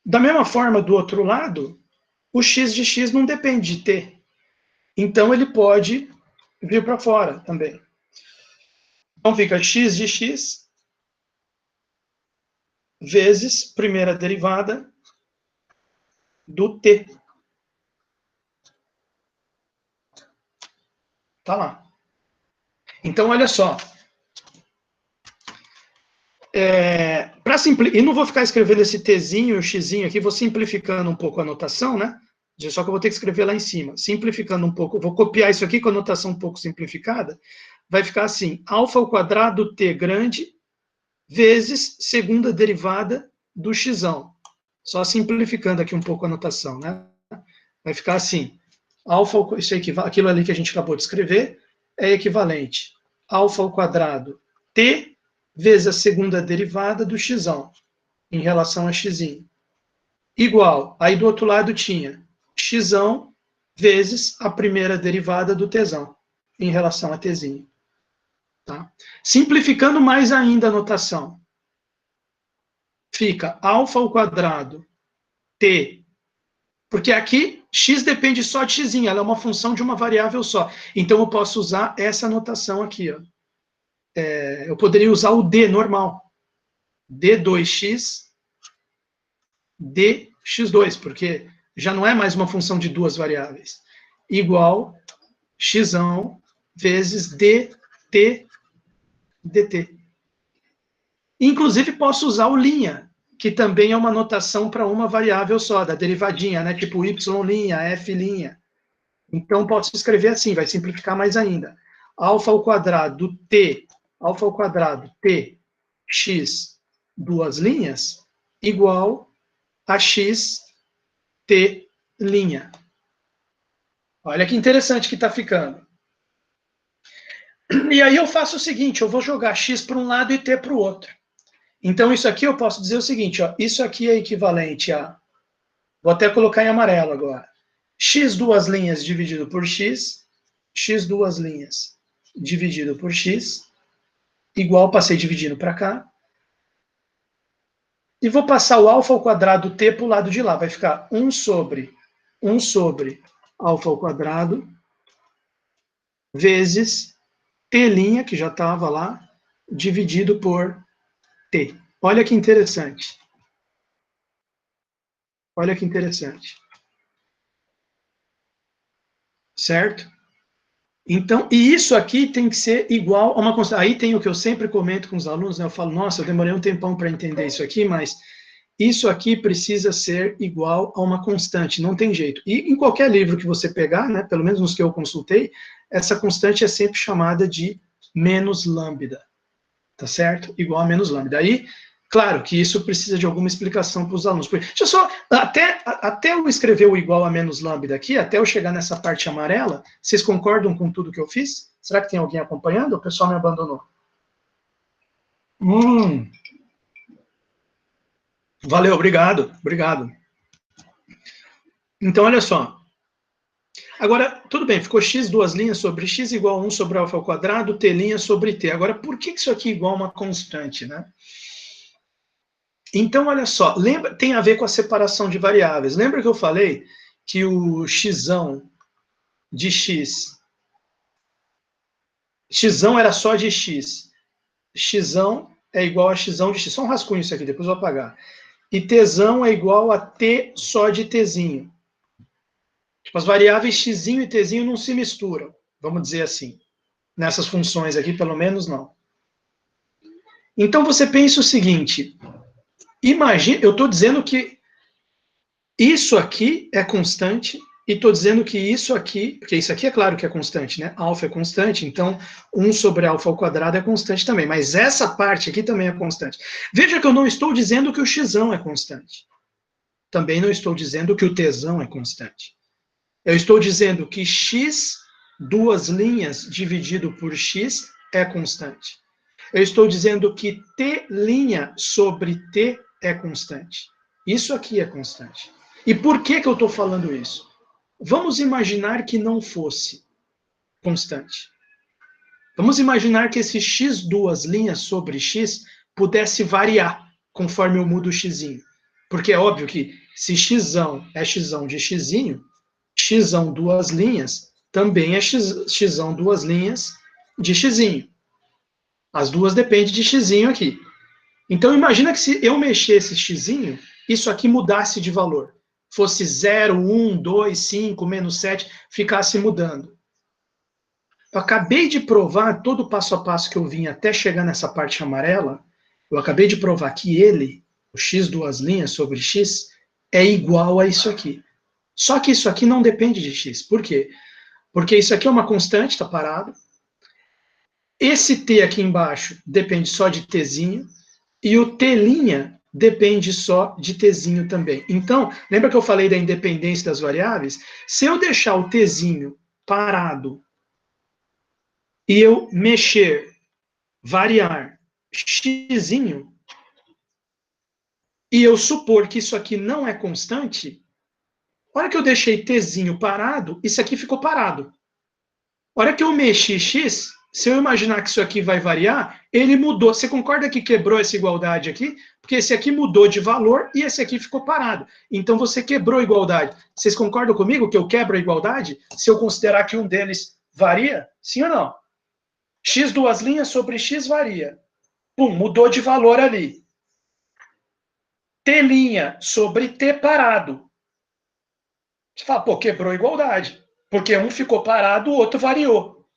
Da mesma forma, do outro lado, o x de x não depende de t. Então, ele pode vir para fora também. Então, fica x de x vezes primeira derivada do t. Tá lá. Então, olha só. E não vou ficar escrevendo esse tzinho, xzinho aqui, vou simplificando um pouco a notação, né? Só que eu vou ter que escrever lá em cima. Simplificando um pouco, vou copiar isso aqui com a notação um pouco simplificada. Vai ficar assim, alfa ao quadrado t grande vezes segunda derivada do xão. Só simplificando aqui um pouco a notação, né? Vai ficar assim, alfa, aquilo ali que a gente acabou de escrever, é equivalente alfa ao quadrado t vezes a segunda derivada do xão, em relação a x. Igual, aí do outro lado tinha xão vezes a primeira derivada do tzão, em relação a tzinho. Tá? Simplificando mais ainda a notação, fica alfa ao quadrado t, porque aqui x depende só de x, ela é uma função de uma variável só. Então eu posso usar essa notação aqui. Ó. Eu poderia usar o d normal. d2x, dx2, porque já não é mais uma função de duas variáveis. Igual xão vezes dt dt. Inclusive, posso usar o linha, que também é uma notação para uma variável só, da derivadinha, né? Tipo y', f'. Então, posso escrever assim, vai simplificar mais ainda. Alfa ao quadrado t, alfa ao quadrado t, x, duas linhas, igual a x, t'. Olha que interessante que está ficando. E aí eu faço o seguinte, eu vou jogar x para um lado e t para o outro. Então, isso aqui eu posso dizer o seguinte, ó, isso aqui é equivalente a... Vou até colocar em amarelo agora. X duas linhas dividido por x, x duas linhas dividido por x, igual, passei dividindo para cá. E vou passar o alfa ao quadrado t para o lado de lá. Vai ficar 1 sobre alfa ao quadrado vezes t', que já estava lá, dividido por t. Olha que interessante. Olha que interessante. Certo? Então, e isso aqui tem que ser igual a uma constante. Aí tem o que eu sempre comento com os alunos, né? Eu falo, nossa, eu demorei um tempão para entender isso aqui, mas isso aqui precisa ser igual a uma constante, não tem jeito. E em qualquer livro que você pegar, né, pelo menos nos que eu consultei, essa constante é sempre chamada de menos lambda, tá certo? Igual a menos lambda. Aí, claro que isso precisa de alguma explicação para os alunos. Deixa eu só, até eu escrever o igual a menos lambda aqui, até eu chegar nessa parte amarela, vocês concordam com tudo que eu fiz? Será que tem alguém acompanhando? O pessoal me abandonou. Valeu, obrigado, obrigado. Então, olha só. Agora, tudo bem, ficou x duas linhas sobre x igual a 1 sobre alfa ao quadrado, t' sobre t. Agora, por que isso aqui é igual a uma constante, né? Então, olha só, lembra, tem a ver com a separação de variáveis. Lembra que eu falei que o xão de x era só de x. Xão é igual a xão de x. Só um rascunho isso aqui, depois eu vou apagar. E tzão é igual a t só de tzinho. Tipo, as variáveis xzinho e tzinho não se misturam, vamos dizer assim. Nessas funções aqui, pelo menos, não. Então, você pensa o seguinte, imagina, eu estou dizendo que isso aqui é constante, e estou dizendo que isso aqui, porque isso aqui é claro que é constante, né? Alfa é constante, então 1 sobre alfa ao quadrado é constante também, mas essa parte aqui também é constante. Veja que eu não estou dizendo que o xão é constante. Também não estou dizendo que o tzão é constante. Eu estou dizendo que x, duas linhas dividido por x, é constante. Eu estou dizendo que t' sobre t é constante. Isso aqui é constante. E por que eu estou falando isso? Vamos imaginar que não fosse constante. Vamos imaginar que esse x duas linhas sobre x pudesse variar conforme eu mudo o xzinho. Porque é óbvio que se xão é xão de xzinho, xão duas linhas também é xão duas linhas de xzinho. As duas dependem de xzinho aqui. Então, imagina que se eu mexesse xzinho, isso aqui mudasse de valor. Fosse 0, 1, 2, 5, menos 7, ficasse mudando. Eu acabei de provar, todo o passo a passo que eu vim até chegar nessa parte amarela, eu acabei de provar que ele, o x duas linhas sobre x, é igual a isso aqui. Só que isso aqui não depende de x. Por quê? Porque isso aqui é uma constante, está parado. Esse t aqui embaixo depende só de tzinho. E o t' depende só de tzinho também. Então, lembra que eu falei da independência das variáveis? Se eu deixar o tzinho parado e eu mexer, variar xzinho, e eu supor que isso aqui não é constante, a hora que eu deixei tzinho parado, isso aqui ficou parado. A hora que eu mexi x, se eu imaginar que isso aqui vai variar, ele mudou. Você concorda que quebrou essa igualdade aqui? Porque esse aqui mudou de valor e esse aqui ficou parado. Então você quebrou a igualdade. Vocês concordam comigo que eu quebro a igualdade se eu considerar que um deles varia? Sim ou não? X duas linhas sobre x varia. Pum, mudou de valor ali. T' sobre t parado. Você fala, pô, quebrou a igualdade. Porque um ficou parado, o outro variou.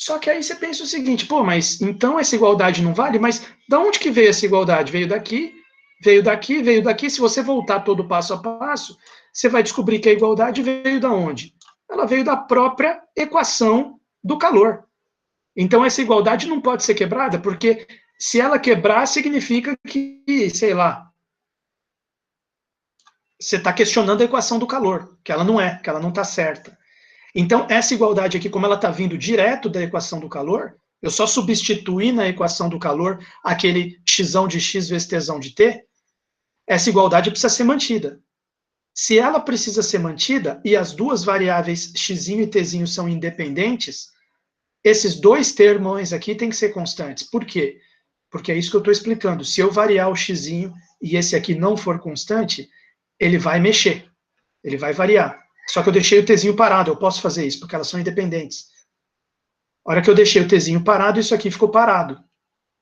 Só que aí você pensa o seguinte, pô, mas então essa igualdade não vale? Mas da onde que veio essa igualdade? Veio daqui, veio daqui, veio daqui. Se você voltar todo passo a passo, você vai descobrir que a igualdade veio da onde? Ela veio da própria equação do calor. Então essa igualdade não pode ser quebrada, porque se ela quebrar, significa que, sei lá, você está questionando a equação do calor, que ela não está certa. Então, essa igualdade aqui, como ela está vindo direto da equação do calor, eu só substituí na equação do calor aquele x de x vezes t de t, essa igualdade precisa ser mantida. Se ela precisa ser mantida, e as duas variáveis x e t são independentes, esses dois termos aqui têm que ser constantes. Por quê? Porque é isso que eu estou explicando. Se eu variar o x e esse aqui não for constante, ele vai mexer, ele vai variar. Só que eu deixei o tzinho parado, eu posso fazer isso, porque elas são independentes. A hora que eu deixei o tzinho parado, isso aqui ficou parado.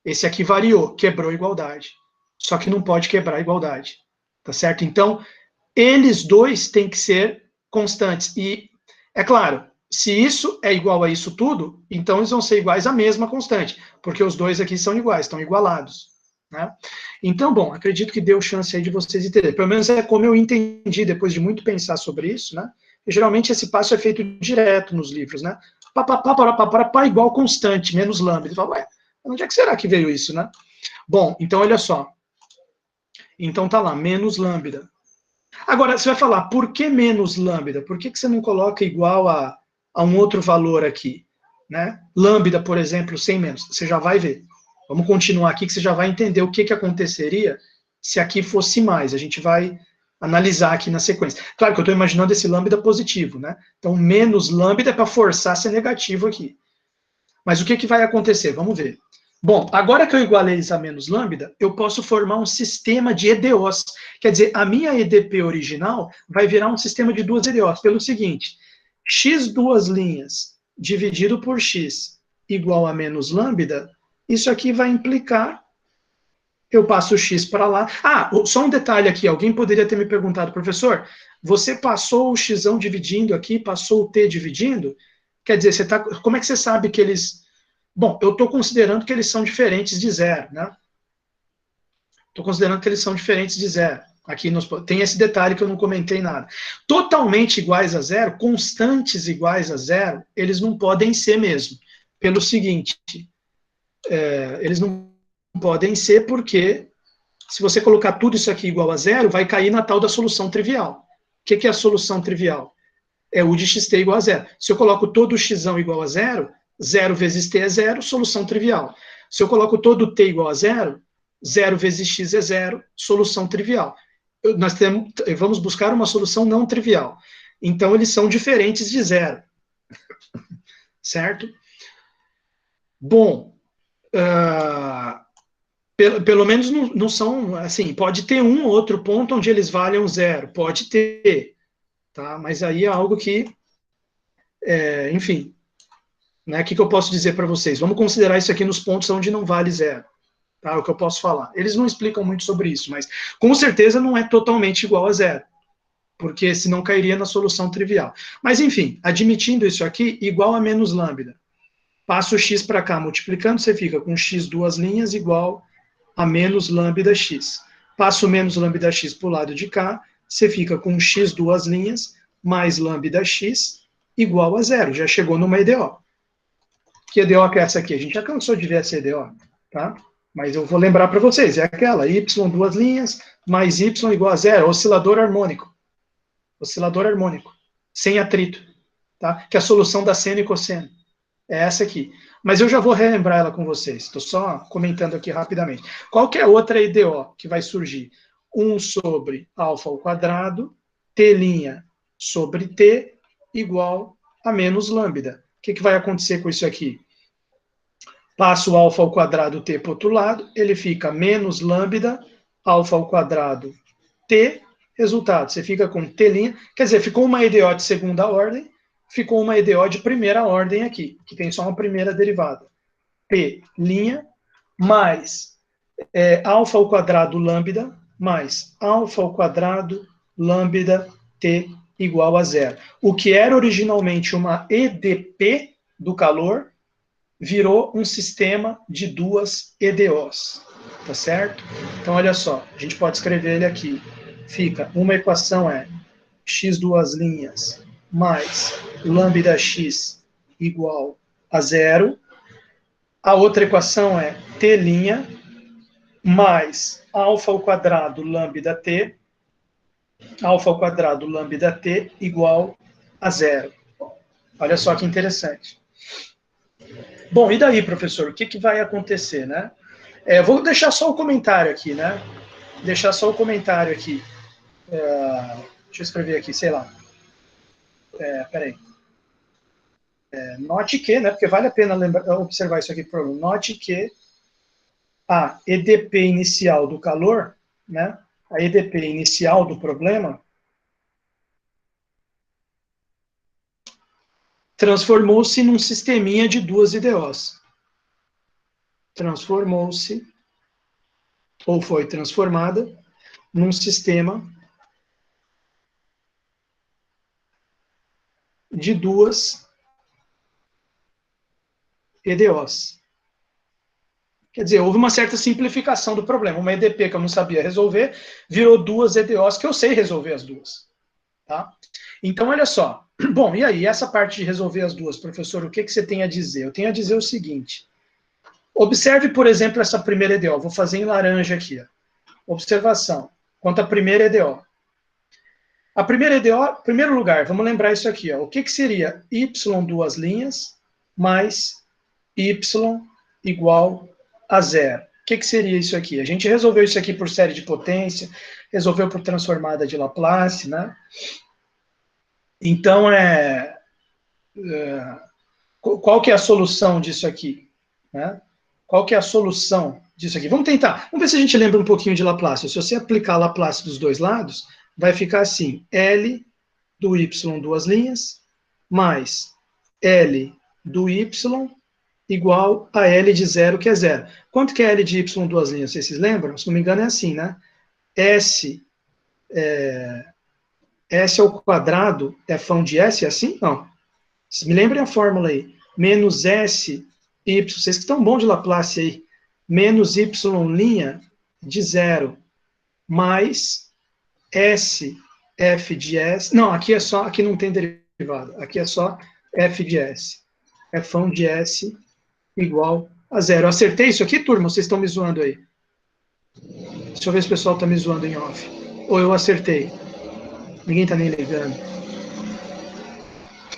Esse aqui variou, quebrou a igualdade. Só que não pode quebrar a igualdade. Tá certo? Então, eles dois têm que ser constantes. E, é claro, se isso é igual a isso tudo, então eles vão ser iguais à mesma constante, porque os dois aqui são iguais, estão igualados. Né? Então, bom, acredito que deu chance aí de vocês entenderem. Pelo menos é como eu entendi, depois de muito pensar sobre isso, né? E, geralmente esse passo é feito direto nos livros, né? Pá, igual constante, menos lambda. Fala, ué, onde é que será que veio isso, né? Bom, então olha só. Então tá lá, menos lambda. Agora, você vai falar, por que menos lambda? Por que você não coloca igual a um outro valor aqui? Né? Lambda, por exemplo, sem menos. Você já vai ver. Vamos continuar aqui que você já vai entender o que aconteceria se aqui fosse mais. A gente vai analisar aqui na sequência. Claro que eu estou imaginando esse lambda positivo, né? Então, menos lambda é para forçar a ser negativo aqui. Mas o que vai acontecer? Vamos ver. Bom, agora que eu igualei isso a menos lambda, eu posso formar um sistema de EDOs. Quer dizer, a minha EDP original vai virar um sistema de duas EDOs, pelo seguinte, x duas linhas dividido por x igual a menos lambda, isso aqui vai implicar, eu passo o x para lá. Ah, só um detalhe aqui, alguém poderia ter me perguntado, professor, você passou o x dividindo aqui, passou o t dividindo? Quer dizer, como é que você sabe que eles... Bom, eu estou considerando que eles são diferentes de zero, né? Estou considerando que eles são diferentes de zero. Aqui tem esse detalhe que eu não comentei nada. Totalmente iguais a zero, constantes iguais a zero, eles não podem ser mesmo. Pelo seguinte, eles não podem ser porque se você colocar tudo isso aqui igual a zero, vai cair na tal da solução trivial. O que é a solução trivial? É u de xt igual a zero. Se eu coloco todo o x igual a zero, 0 vezes t é zero, solução trivial. Se eu coloco todo t igual a zero, 0 vezes x é zero, solução trivial. Vamos buscar uma solução não trivial. Então, eles são diferentes de zero. Certo? Bom, pelo menos não são, assim, pode ter um ou outro ponto onde eles valham zero, pode ter, tá? Mas aí é algo que, enfim, né, o que eu posso dizer para vocês? Vamos considerar isso aqui nos pontos onde não vale zero. Tá, é o que eu posso falar. Eles não explicam muito sobre isso, mas com certeza não é totalmente igual a zero, porque senão cairia na solução trivial. Mas enfim, admitindo isso aqui, igual a menos lambda. Passa o x para cá, multiplicando, você fica com x duas linhas igual a menos lambda x. Passa o menos lambda x para o lado de cá, você fica com x duas linhas mais lambda x igual a zero. Já chegou numa EDO. Que EDO que é essa aqui? A gente já cansou de ver essa EDO, tá? Mas eu vou lembrar para vocês, é aquela, y duas linhas, mais y igual a zero, oscilador harmônico. Oscilador harmônico, sem atrito, tá? Que é a solução da seno e cosseno. É essa aqui. Mas eu já vou relembrar ela com vocês, estou só comentando aqui rapidamente. Qual que é a outra EDO que vai surgir? 1 sobre alfa ao quadrado, t' sobre t, igual a menos lambda. O que vai acontecer com isso aqui? Passo o alfa ao quadrado t para o outro lado, ele fica menos lambda, alfa ao quadrado t, resultado, você fica com t', quer dizer, ficou uma EDO de segunda ordem, ficou uma EDO de primeira ordem aqui, que tem só uma primeira derivada. P' mais alfa ao quadrado lambda, mais alfa ao quadrado lambda t igual a zero. O que era originalmente uma EDP do calor, virou um sistema de duas EDOs, tá certo? Então, olha só, a gente pode escrever ele aqui. Fica, uma equação é x duas linhas mais lambda x igual a zero. A outra equação é t' mais alfa ao quadrado lambda t, alfa ao quadrado lambda t igual a zero. Olha só que interessante. Bom, e daí, professor, o que, que vai acontecer, né? Vou deixar só o comentário aqui, né? Deixar só o comentário aqui. Deixa eu escrever aqui, sei lá. Peraí. Note que, né? Porque vale a pena observar isso aqui, por favor. Note que a EDP inicial do calor, né? A EDP inicial do problema transformou-se num sisteminha de duas IDOs. Transformou-se, ou foi transformada, num sistema de duas EDOs. Quer dizer, houve uma certa simplificação do problema. Uma EDP que eu não sabia resolver, virou duas EDOs que eu sei resolver as duas. Tá? Então, olha só. Bom, e aí, essa parte de resolver as duas, professor, o que, que você tem a dizer? Eu tenho a dizer o seguinte. Observe, por exemplo, essa primeira EDO. Vou fazer em laranja aqui. Ó. Observação. Quanto à primeira EDO. A primeira EDO, em primeiro lugar, vamos lembrar isso aqui. Ó. O que, que seria y duas linhas mais y igual a zero? O que, que seria isso aqui? A gente resolveu isso aqui por série de potência, resolveu por transformada de Laplace, né? Então, qual que é a solução disso aqui? Né? Qual que é a solução disso aqui? Vamos tentar. Vamos ver se a gente lembra um pouquinho de Laplace. Se você aplicar Laplace dos dois lados, vai ficar assim. L do y duas linhas mais L do y igual a L de zero, que é zero. Quanto que é L de y duas linhas? Vocês se lembram? Se não me engano é assim, né? S ao quadrado é fão de S, é assim? Não. Me lembrem a fórmula aí. Menos S, Y, vocês que estão bons de Laplace aí, menos Y' de zero, mais S, F de S. Não, aqui não tem derivada. Aqui é só F de S. É fão de S igual a zero. Eu acertei isso aqui, turma? Vocês estão me zoando aí? Deixa eu ver se o pessoal está me zoando em off. Ou eu acertei? Ninguém está nem ligando.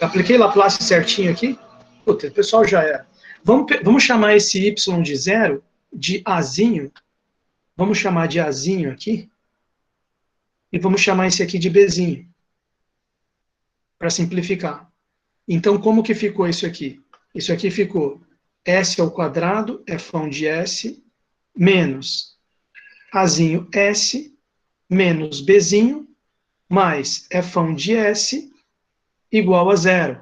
Apliquei Laplace certinho aqui? Puta, o pessoal já era. Vamos chamar esse y de zero de azinho. Vamos chamar de azinho aqui. E vamos chamar esse aqui de bzinho. Para simplificar. Então, como que ficou isso aqui? Isso aqui ficou s ao quadrado é fão de s menos azinho s menos bzinho mais fão de s igual a zero.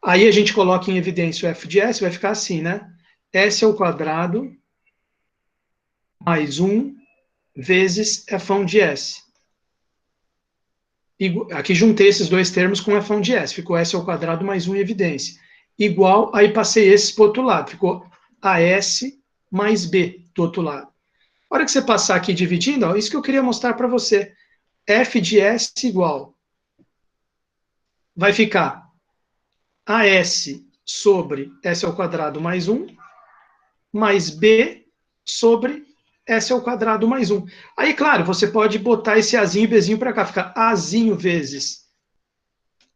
Aí a gente coloca em evidência o f de s, vai ficar assim, né? S ao quadrado mais 1 vezes fão de s. Aqui juntei esses dois termos com fão de s. Ficou s ao quadrado mais 1 em evidência. Igual, aí passei esses para o outro lado. Ficou as mais b do outro lado. A hora que você passar aqui dividindo, ó, isso que eu queria mostrar para você. F de s igual. Vai ficar AS sobre S ao quadrado mais 1, mais B sobre S ao quadrado mais 1. Aí, claro, você pode botar esse Azinho e Bzinho para cá, fica Azinho vezes.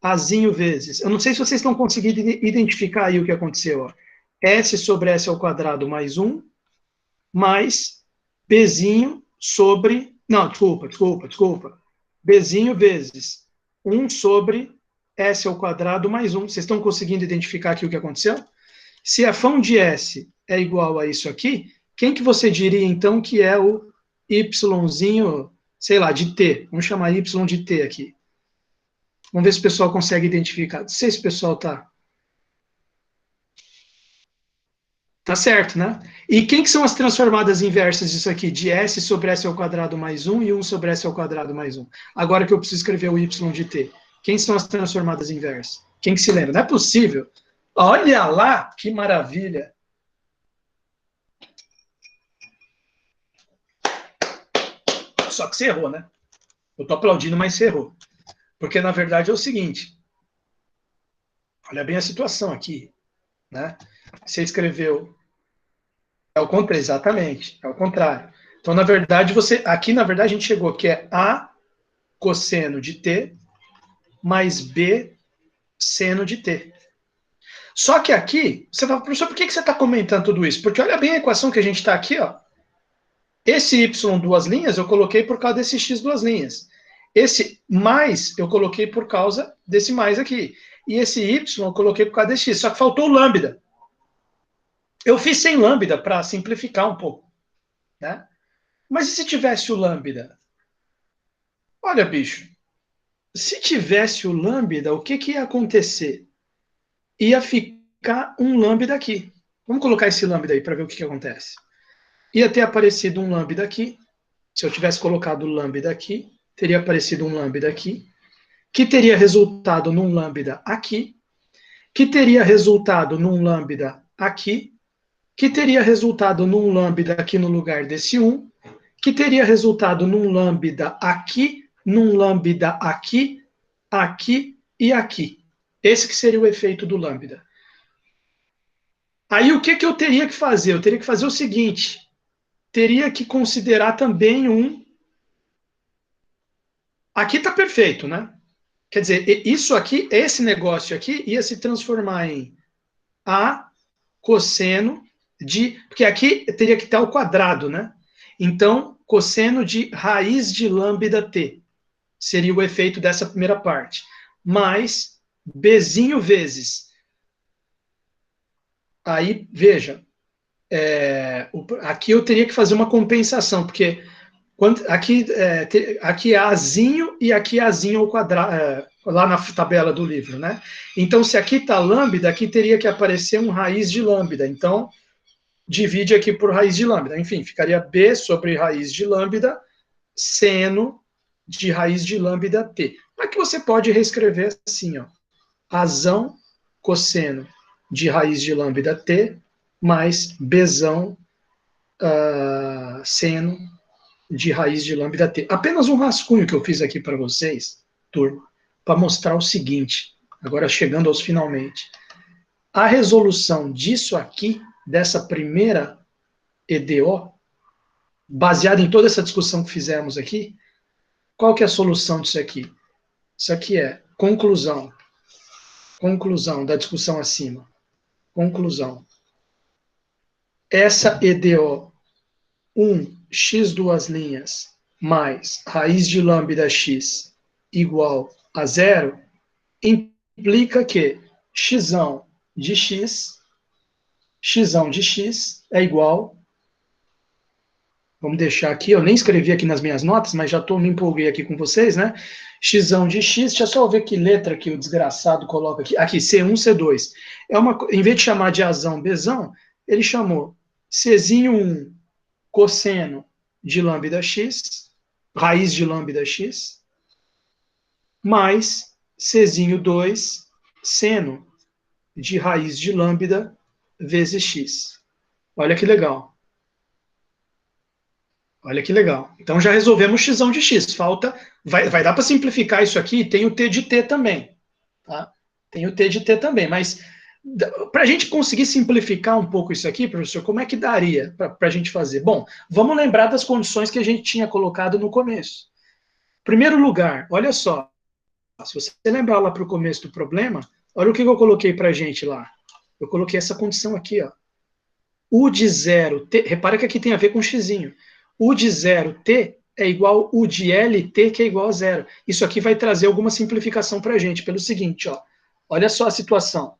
Azinho vezes. Eu não sei se vocês estão conseguindo identificar aí o que aconteceu. Ó. S sobre S ao quadrado mais 1, mais Bzinho sobre... Não, desculpa. Bzinho vezes 1 sobre S ao quadrado mais 1. Vocês estão conseguindo identificar aqui o que aconteceu? Se a fão de S é igual a isso aqui, quem que você diria, então, que é o Yzinho, sei lá, de T? Vamos chamar Y de T aqui. Vamos ver se o pessoal consegue identificar. Não sei se o pessoal está... Tá certo, né? E quem que são as transformadas inversas disso aqui? De S sobre S ao quadrado mais 1 e 1 sobre S ao quadrado mais 1. Agora que eu preciso escrever o Y de T. Quem são as transformadas inversas? Quem que se lembra? Não é possível. Olha lá, que maravilha. Só que você errou, né? Eu tô aplaudindo, mas você errou. Porque, na verdade, é o seguinte. Olha bem a situação aqui, né? Você escreveu... É o contrário, exatamente. É o contrário. Então, na verdade, aqui, na verdade, a gente chegou que é A cosseno de T mais B seno de T. Só que aqui, você fala, professor, por que você está comentando tudo isso? Porque olha bem a equação que a gente está aqui, ó. Esse y duas linhas eu coloquei por causa desse x duas linhas. Esse mais eu coloquei por causa desse mais aqui. E esse y eu coloquei por causa desse x. Só que faltou o lambda. Eu fiz sem lambda para simplificar um pouco, né? Mas e se tivesse o lambda? Olha, bicho, se tivesse o lambda, o que ia acontecer? Ia ficar um lambda aqui. Vamos colocar esse lambda aí para ver o que acontece. Ia ter aparecido um lambda aqui. Se eu tivesse colocado o lambda aqui, teria aparecido um lambda aqui, que teria resultado num lambda aqui, que teria resultado num lambda aqui, que teria resultado num lambda aqui no lugar desse 1, que teria resultado num lambda aqui, num lambda aqui, aqui e aqui. Esse que seria o efeito do lambda. Aí o que eu teria que fazer? Eu teria que fazer o seguinte, teria que considerar também um... Aqui está perfeito, né? Quer dizer, isso aqui, esse negócio aqui, ia se transformar em A cosseno de... Porque aqui teria que estar ao quadrado, né? Então, cosseno de raiz de lambda t seria o efeito dessa primeira parte. Mais Bzinho vezes. Aí, veja, aqui eu teria que fazer uma compensação, porque aqui é Azinho e aqui é Azinho ao quadrado, lá na tabela do livro, né? Então, se aqui está lambda, aqui teria que aparecer um raiz de lambda. Então, divide aqui por raiz de lambda. Enfim, ficaria B sobre raiz de lambda, seno de raiz de lambda t. Mas que você pode reescrever assim, ó. Azão cosseno de raiz de lambda t mais Bzão seno de raiz de lambda t. Apenas um rascunho que eu fiz aqui para vocês, turma, para mostrar o seguinte, agora chegando aos finalmente. A resolução disso aqui, dessa primeira EDO, baseada em toda essa discussão que fizemos aqui, qual que é a solução disso aqui? Isso aqui é conclusão da discussão acima. Conclusão. Essa EDO 1x duas linhas mais raiz de lambda x igual a zero implica que x de x é igual, vamos deixar aqui, eu nem escrevi aqui nas minhas notas, mas já me empolguei aqui com vocês, né? X de x, deixa eu só ver que letra que o desgraçado coloca aqui. Aqui, C1, C2. Em vez de chamar de Azão, Bzão, ele chamou Czinho 1 cosseno de lambda x, raiz de lambda x, mais Czinho 2 seno de raiz de lambda vezes x. Olha que legal. Olha que legal. Então já resolvemos x de x. Falta, vai dar para simplificar isso aqui, tem o t de t também. Tá? Tem o t de t também, mas para a gente conseguir simplificar um pouco isso aqui, professor, como é que daria para a gente fazer? Bom, vamos lembrar das condições que a gente tinha colocado no começo. Primeiro lugar, olha só, se você lembrar lá para o começo do problema, olha o que eu coloquei para a gente lá. Eu coloquei essa condição aqui, ó. U de 0, t, repara que aqui tem a ver com xzinho. U de 0, t é igual U de L, t, que é igual a zero. Isso aqui vai trazer alguma simplificação para a gente, pelo seguinte, ó. Olha só a situação.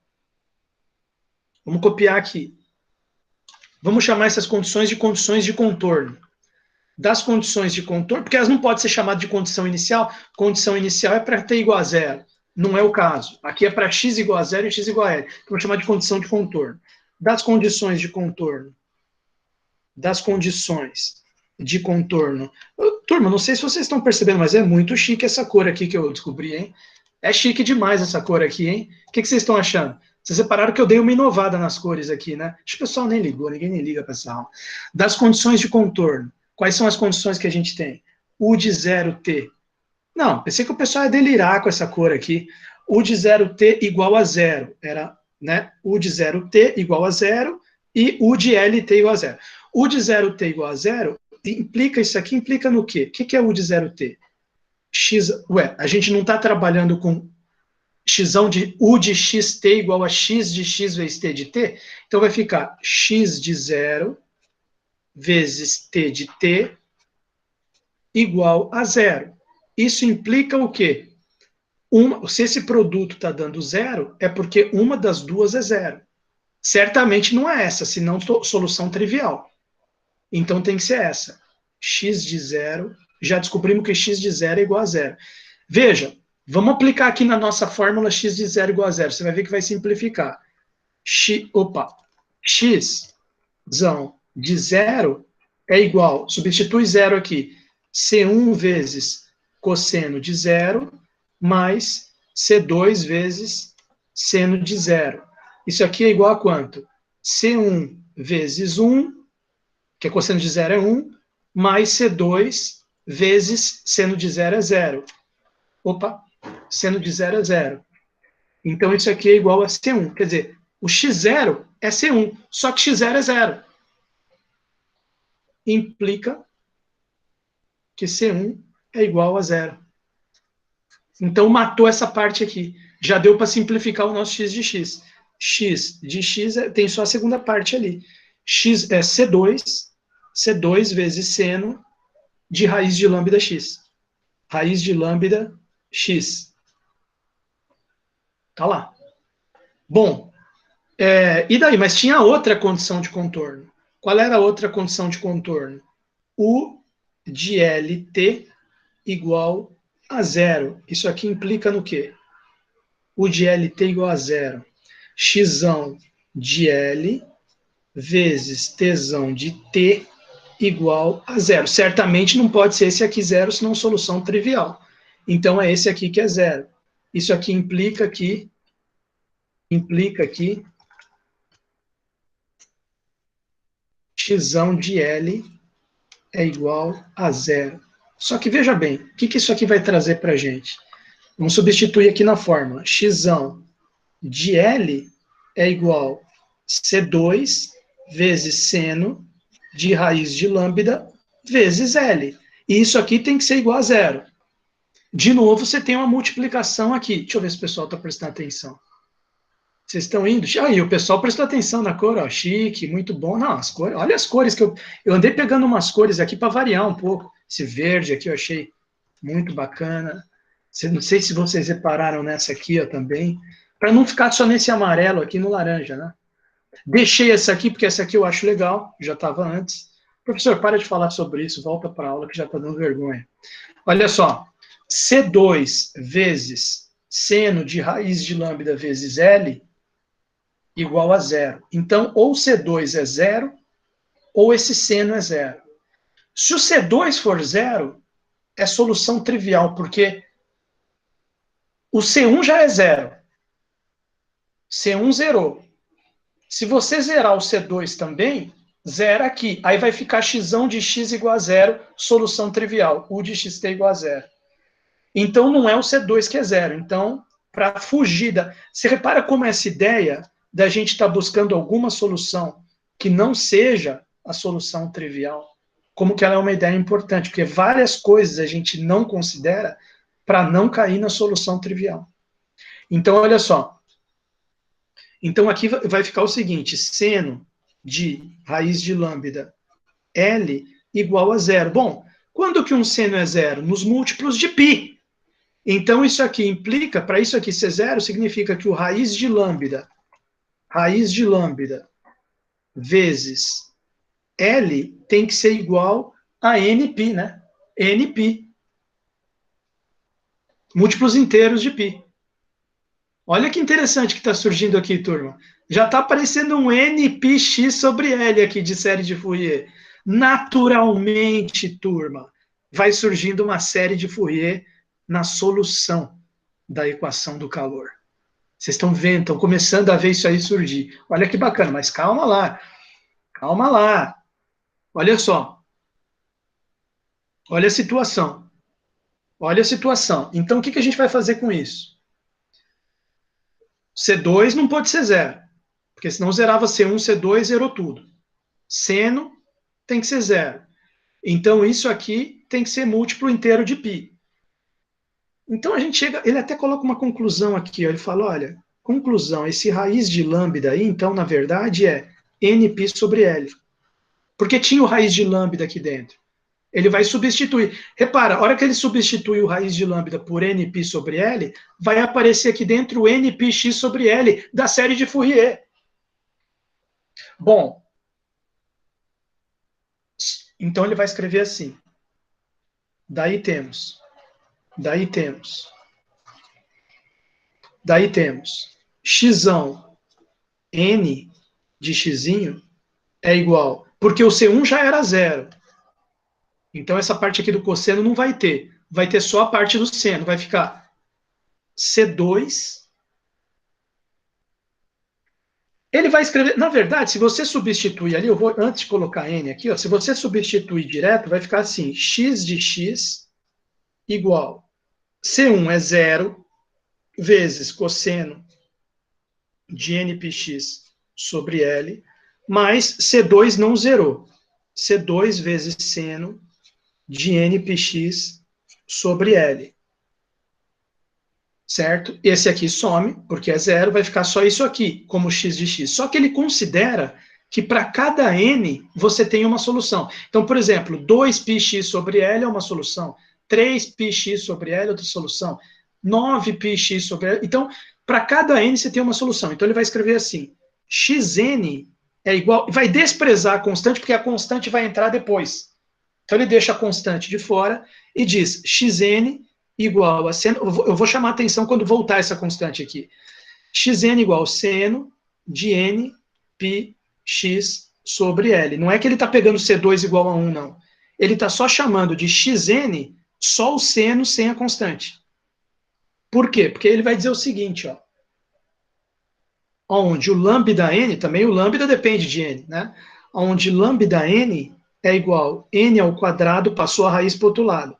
Vamos copiar aqui. Vamos chamar essas condições de contorno. Das condições de contorno, porque elas não podem ser chamadas de condição inicial. Condição inicial é para t igual a zero. Não é o caso. Aqui é para x igual a zero e x igual a l. Então, vamos chamar de condição de contorno. Das condições de contorno. Das condições de contorno. Turma, não sei se vocês estão percebendo, mas é muito chique essa cor aqui que eu descobri, hein? É chique demais essa cor aqui, hein? O que vocês estão achando? Vocês repararam que eu dei uma inovada nas cores aqui, né? Acho que o pessoal nem ligou, ninguém nem liga para essa aula. Das condições de contorno. Quais são as condições que a gente tem? U de 0t. Não, pensei que o pessoal ia delirar com essa cor aqui. U de 0t igual a 0. Era, né? U de 0t igual a 0 e U de lt igual a 0. U de 0t igual a 0 implica, isso aqui implica no quê? O que é U de 0t? X, a gente não está trabalhando com xão de U de xt igual a x de x vezes t de t, então vai ficar x de 0 vezes t de t igual a 0. Isso implica o quê? Se esse produto está dando 0, é porque uma das duas é 0. Certamente não é essa, senão solução trivial. Então tem que ser essa. X de 0, já descobrimos que x de 0 é igual a 0. Veja, vamos aplicar aqui na nossa fórmula x de 0 igual a 0. Você vai ver que vai simplificar. X de 0 é igual, substitui 0 aqui, C1 vezes cosseno de 0, mais C2 vezes seno de 0. Isso aqui é igual a quanto? C1 vezes 1, que é cosseno de 0 é 1, mais C2 vezes seno de 0 é 0. Seno de 0 é 0. Então, isso aqui é igual a C1. Quer dizer, o x0 é C1, só que x0 é 0. Implica que C1 é igual a 0. Então, matou essa parte aqui. Já deu para simplificar o nosso x de x. X de x tem só a segunda parte ali. X é C2 vezes seno de raiz de lambda x. Raiz de lambda x. Tá lá. Bom, e daí? Mas tinha outra condição de contorno. Qual era a outra condição de contorno? U de lt igual a 0. Isso aqui implica no quê? U de lt igual a 0. Xão de L vezes Tζão de T igual a 0. Certamente não pode ser esse aqui 0, senão solução trivial. Então é esse aqui que é 0. Isso aqui implica que xão de L é igual a 0. Só que veja bem, o que isso aqui vai trazer para a gente? Vamos substituir aqui na fórmula. Xão de L é igual a C2 vezes seno de raiz de lambda vezes L. E isso aqui tem que ser igual a 0. De novo, você tem uma multiplicação aqui. Deixa eu ver se o pessoal está prestando atenção. Vocês estão indo? Aí, o pessoal prestou atenção na cor, ó, chique, muito bom. Não, as cores, olha as cores que eu andei pegando umas cores aqui para variar um pouco. Esse verde aqui eu achei muito bacana. Não sei se vocês repararam nessa aqui ó, também. Para não ficar só nesse amarelo aqui no laranja, né? Deixei essa aqui porque essa aqui eu acho legal, já estava antes. Professor, para de falar sobre isso, volta para a aula que já está dando vergonha. Olha só, C2 vezes seno de raiz de lambda vezes L igual a 0. Então, ou C2 é 0, ou esse seno é 0. Se o C2 for 0, é solução trivial, porque o C1 já é 0. C1 zerou. Se você zerar o C2 também, zera aqui. Aí vai ficar xão de x igual a 0, solução trivial. U de xt igual a 0. Então, não é o C2 que é 0. Então, para fugir da... Você repara como essa ideia da gente estar buscando alguma solução que não seja a solução trivial, como que ela é uma ideia importante, porque várias coisas a gente não considera para não cair na solução trivial. Então, olha só. Então, aqui vai ficar o seguinte, seno de raiz de lambda L igual a 0. Bom, quando que um seno é 0? Nos múltiplos de π. Então, isso aqui implica, para isso aqui ser 0, significa que o raiz de lambda vezes L tem que ser igual a nπ, né? nπ. Múltiplos inteiros de π. Olha que interessante que está surgindo aqui, turma. Já está aparecendo um npx sobre L aqui de série de Fourier. Naturalmente, turma, vai surgindo uma série de Fourier na solução da equação do calor. Vocês estão vendo, estão começando a ver isso aí surgir. Olha que bacana, mas calma lá. Calma lá. Olha só. Olha a situação. Olha a situação. Então, o que a gente vai fazer com isso? C2 não pode ser zero, porque senão zerava C1, C2, zerou tudo. Seno tem que ser zero. Então, isso aqui tem que ser múltiplo inteiro de π. Então, a gente chega, ele até coloca uma conclusão aqui, ó, ele fala, olha, conclusão, esse raiz de lambda aí, então, na verdade, é nπ sobre L. Porque tinha o raiz de lambda aqui dentro. Ele vai substituir. Repara, a hora que ele substitui o raiz de lambda por nπ sobre L, vai aparecer aqui dentro o npx sobre L da série de Fourier. Bom, então ele vai escrever assim. Daí temos x n de x é igual, porque o C1 já era zero. Então essa parte aqui do cosseno não vai ter. Vai ter só a parte do seno. Vai ficar C2. Ele vai escrever, na verdade, se você substituir ali, eu vou, antes de colocar n aqui, ó, se você substituir direto, vai ficar assim, x de x igual, C1 é zero, vezes cosseno de npx sobre L, mais C2 não zerou. C2 vezes seno de npx sobre L. Certo? Esse aqui some, porque é zero, vai ficar só isso aqui, como x de x. Só que ele considera que para cada n você tem uma solução. Então, por exemplo, 2πx sobre L é uma solução, 3πx sobre L é outra solução, 9πx sobre L. Então, para cada n você tem uma solução. Então, ele vai escrever assim, xn é igual, vai desprezar a constante, porque a constante vai entrar depois. Então, ele deixa a constante de fora e diz xn igual a seno, eu vou chamar a atenção quando voltar essa constante aqui. Xn igual a seno de n π x sobre L. Não é que ele está pegando C2 igual a 1, não. Ele está só chamando de xn só o seno sem a constante. Por quê? Porque ele vai dizer o seguinte, ó. Onde o lambda n, também o lambda depende de n, né? Onde lambda n é igual a n ao quadrado, passou a raiz para o outro lado.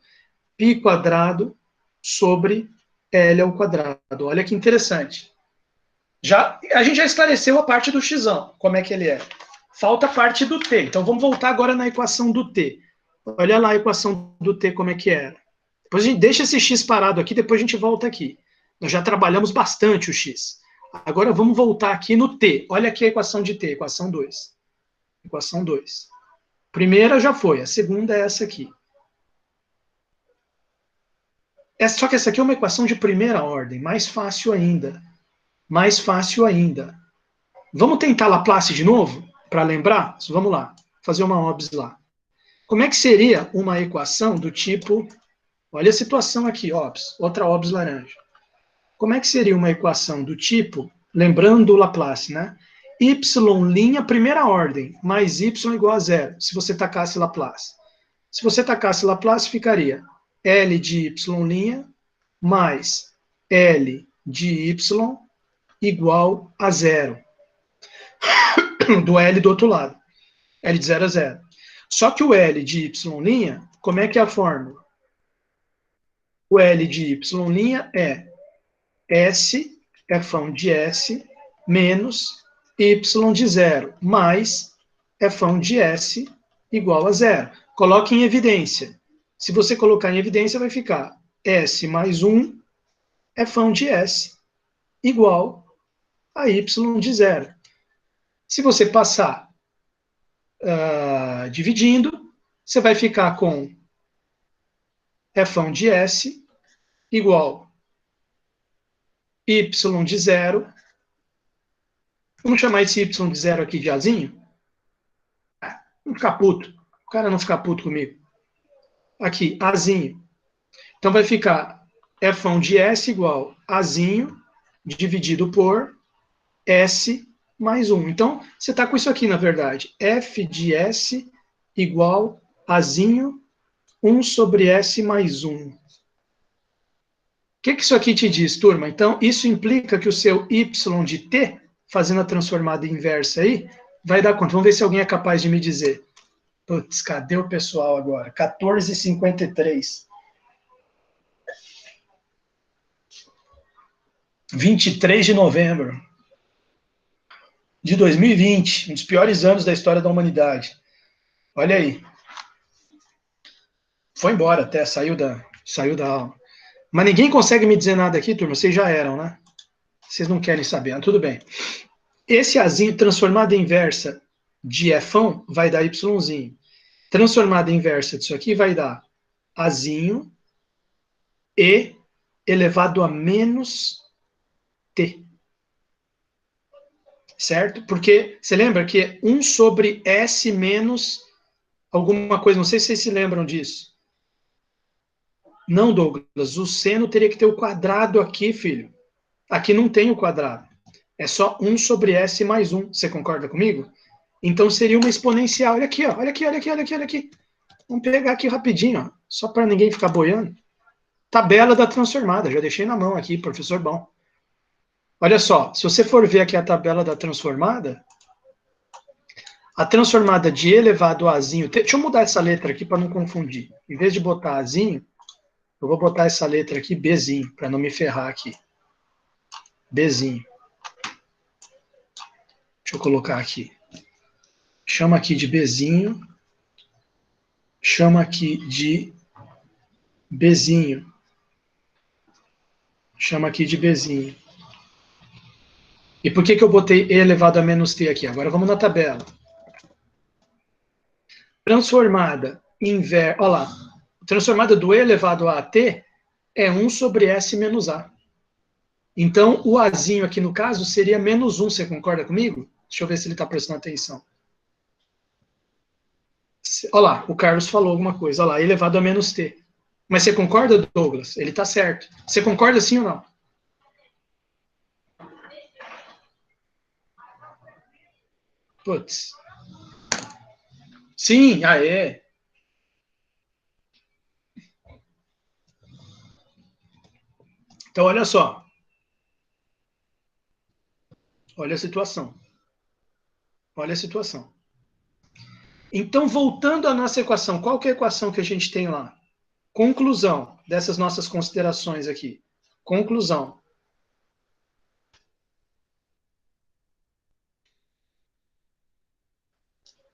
Π quadrado sobre L ao quadrado. Olha que interessante. A gente já esclareceu a parte do x, como é que ele é. Falta a parte do t. Então vamos voltar agora na equação do t. Olha lá a equação do t como é que era. Depois a gente deixa esse x parado aqui, depois a gente volta aqui. Nós já trabalhamos bastante o x. Agora vamos voltar aqui no t. Olha aqui a equação de t, equação 2. Equação 2. Primeira já foi, a segunda é essa aqui. Só que essa aqui é uma equação de primeira ordem, mais fácil ainda. Mais fácil ainda. Vamos tentar Laplace de novo, para lembrar? Vamos lá, fazer uma OBS lá. Como é que seria uma equação do tipo... Olha a situação aqui, OBS, outra OBS laranja. Como é que seria uma equação do tipo, lembrando do Laplace, né? Y' primeira ordem, mais y igual a zero, se você tacasse Laplace. Se você tacasse Laplace, ficaria L de y' mais L de y igual a zero. Do L do outro lado. L de 0 a 0. Só que o L de y', como é que é a fórmula? O L de y' é S, fão de S, menos y de 0, mais fão de S igual a 0. Coloque em evidência. Se você colocar em evidência, vai ficar S mais 1 fão de S igual a y de 0. Se você passar dividindo, você vai ficar com fão de S igual y de 0. Vamos chamar esse y de 0 aqui de azinho? Não ficar puto. O cara não ficar puto comigo. Aqui, azinho. Então vai ficar fão de S igual azinho dividido por S mais 1. Então, você está com isso aqui, na verdade. F de S igual azinho 1 sobre S mais 1. que isso aqui te diz, turma? Então, isso implica que o seu y de t, fazendo a transformada inversa aí, vai dar quanto? Vamos ver se alguém é capaz de me dizer. Putz, cadê o pessoal agora? 14h53. 23 de novembro de 2020, um dos piores anos da história da humanidade. Olha aí. Foi embora até, saiu da aula. Mas ninguém consegue me dizer nada aqui, turma. Vocês já eram, né? Vocês não querem saber. Tudo bem. Esse azinho transformada inversa de Fão vai dar Yzinho. Transformada inversa disso aqui vai dar Azinho e elevado a menos T. Certo? Porque você lembra que é 1 sobre S menos alguma coisa. Não sei se vocês se lembram disso. Não, Douglas. O seno teria que ter o quadrado aqui, filho. Aqui não tem o quadrado. É só 1 sobre S mais 1. Você concorda comigo? Então seria uma exponencial. Olha aqui, ó. Olha aqui, olha aqui, olha aqui, olha aqui. Vamos pegar aqui rapidinho, ó. Só para ninguém ficar boiando. Tabela da transformada. Já deixei na mão aqui, professor bom. Olha só, se você for ver aqui a tabela da transformada, a transformada de elevado a azinho... Deixa eu mudar essa letra aqui para não confundir. Em vez de botar azinho, eu vou botar essa letra aqui, Bzinho, para não me ferrar aqui. Bzinho. Deixa eu colocar aqui. Chama aqui de Bzinho. Chama aqui de Bzinho. Chama aqui de Bzinho. E por que eu botei E elevado a menos T aqui? Agora vamos na tabela. Transformada inversa. Olha lá. Transformada do E elevado a T é 1 sobre S menos A. Então, o Azinho aqui no caso seria menos 1. Você concorda comigo? Deixa eu ver se ele está prestando atenção. Olha lá, o Carlos falou alguma coisa. Olha lá, elevado a menos T. Mas você concorda, Douglas? Ele está certo. Você concorda sim ou não? Putz. Sim, aê. Então, olha só. Olha a situação. Olha a situação. Então, voltando à nossa equação, qual que é a equação que a gente tem lá? Conclusão dessas nossas considerações aqui. Conclusão.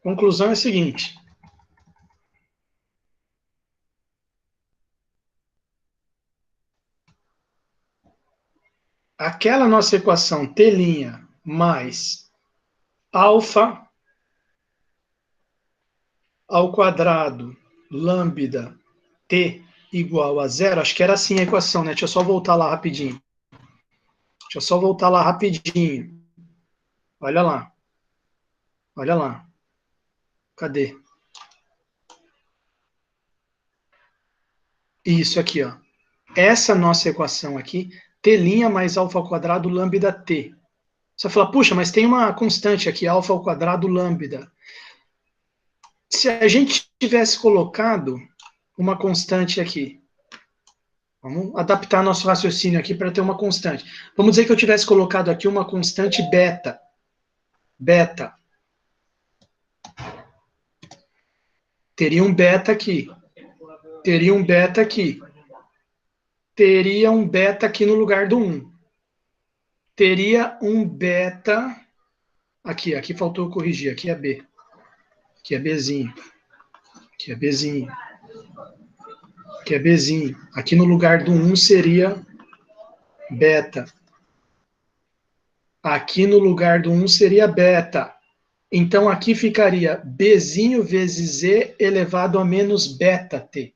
Conclusão é a seguinte. Aquela nossa equação T' mais alfa ao quadrado lambda T igual a zero, acho que era assim a equação, né? Deixa eu só voltar lá rapidinho. Deixa eu só voltar lá rapidinho. Olha lá. Olha lá. Cadê? Isso aqui, ó. Essa nossa equação aqui, T' mais alfa ao quadrado lambda T. Você vai falar, puxa, mas tem uma constante aqui, alfa ao quadrado lambda. Se a gente tivesse colocado uma constante aqui, vamos adaptar nosso raciocínio aqui para ter uma constante. Vamos dizer que eu tivesse colocado aqui uma constante beta. Beta. Teria um beta aqui. Teria um beta aqui. Teria um beta aqui no lugar do 1. Teria um beta... Aqui faltou corrigir. Aqui é B. Aqui é Bzinho. Aqui é Bzinho. Aqui é Bzinho. Aqui no lugar do 1 seria beta. Aqui no lugar do 1 seria beta. Então, aqui ficaria Bzinho vezes Z elevado a menos beta T.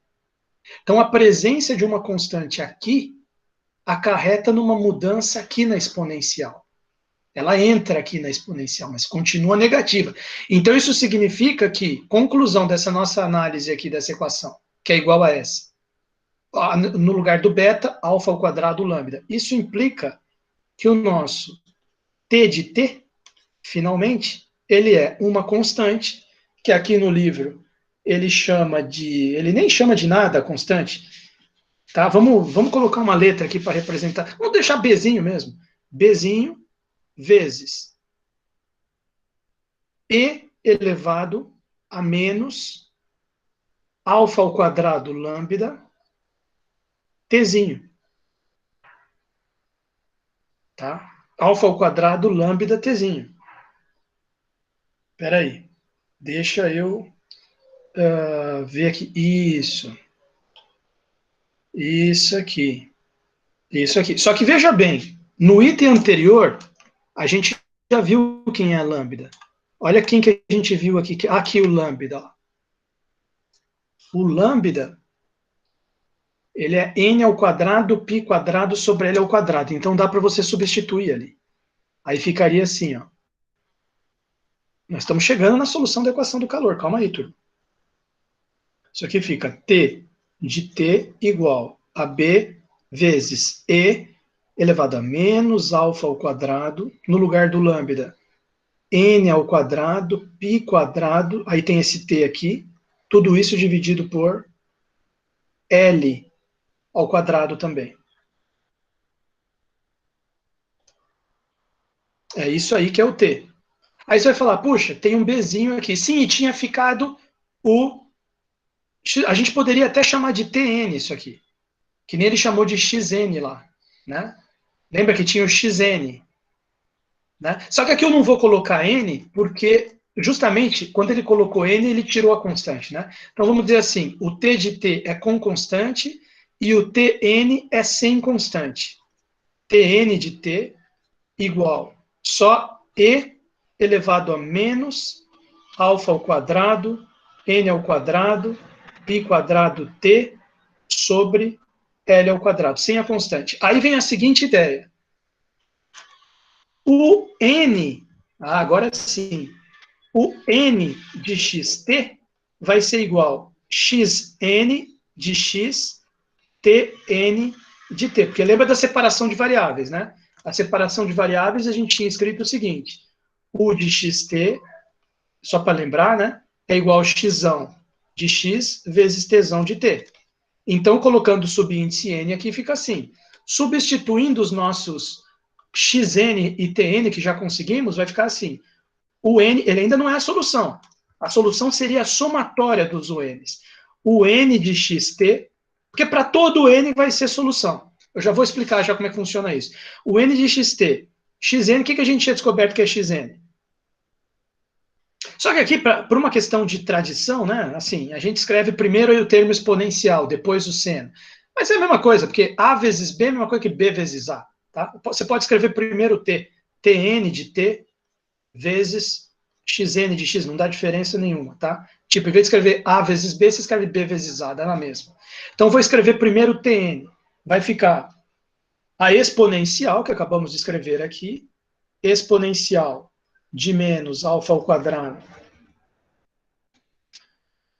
Então, a presença de uma constante aqui acarreta numa mudança aqui na exponencial. Ela entra aqui na exponencial, mas continua negativa. Então, isso significa que, conclusão dessa nossa análise aqui dessa equação, que é igual a essa, no lugar do beta, alfa ao quadrado lambda. Isso implica que o nosso T de T, finalmente, ele é uma constante, que aqui no livro ele nem chama de nada a constante, Tá? Vamos colocar uma letra aqui para representar. Vamos deixar Bzinho mesmo. Bzinho vezes E elevado a menos alfa ao quadrado lambda Tzinho. Tá? Alfa ao quadrado lambda Tzinho. Espera aí. Deixa eu ver aqui. Isso. Isso aqui. Isso aqui. Só que veja bem, no item anterior, a gente já viu quem é a lambda. Olha quem que a gente viu aqui. Aqui o lambda. Ó. O lambda, ele é n ao quadrado, π quadrado sobre L ao quadrado. Então dá para você substituir ali. Aí ficaria assim, ó. Nós estamos chegando na solução da equação do calor. Calma aí, turma. Isso aqui fica T de T igual a B vezes E elevado a menos alfa ao quadrado, no lugar do lambda, N ao quadrado, π quadrado, aí tem esse T aqui, tudo isso dividido por L ao quadrado também. É isso aí que é o T. Aí você vai falar, puxa, tem um Bzinho aqui. Sim, e tinha ficado o... A gente poderia até chamar de Tn isso aqui. Que nem ele chamou de Xn lá, né? Lembra que tinha o Xn, né? Só que aqui eu não vou colocar N, porque justamente quando ele colocou N, ele tirou a constante, né? Então vamos dizer assim, o T de T é com constante e o Tn é sem constante. Tn de T igual só E elevado a menos alfa ao quadrado, N ao quadrado, π quadrado T sobre L ao quadrado, sem a constante. Aí vem a seguinte ideia. O N, agora sim, o N de xt vai ser igual a xn de x, Tn de t. Porque lembra da separação de variáveis, né? A separação de variáveis a gente tinha escrito o seguinte, U de xt, só para lembrar, né? É igual a xão de x vezes tzão de t. Então, colocando o subíndice n aqui, fica assim. Substituindo os nossos xn e tn, que já conseguimos, vai ficar assim. O n, ele ainda não é a solução. A solução seria a somatória dos UNs. O n de xt, porque para todo n vai ser solução. Eu já vou explicar já como é que funciona isso. O n de xt, xn, o que a gente tinha descoberto que é xn? Só que aqui, por uma questão de tradição, né, assim, a gente escreve primeiro o termo exponencial, depois o seno. Mas é a mesma coisa, porque A vezes B é a mesma coisa que B vezes A. Tá? Você pode escrever primeiro T, Tn de T, vezes Xn de X, não dá diferença nenhuma, tá? Tipo, em vez de escrever A vezes B, você escreve B vezes A, dá na mesma. Então, vou escrever primeiro Tn. Vai ficar a exponencial, que acabamos de escrever aqui, exponencial de menos alfa ao quadrado.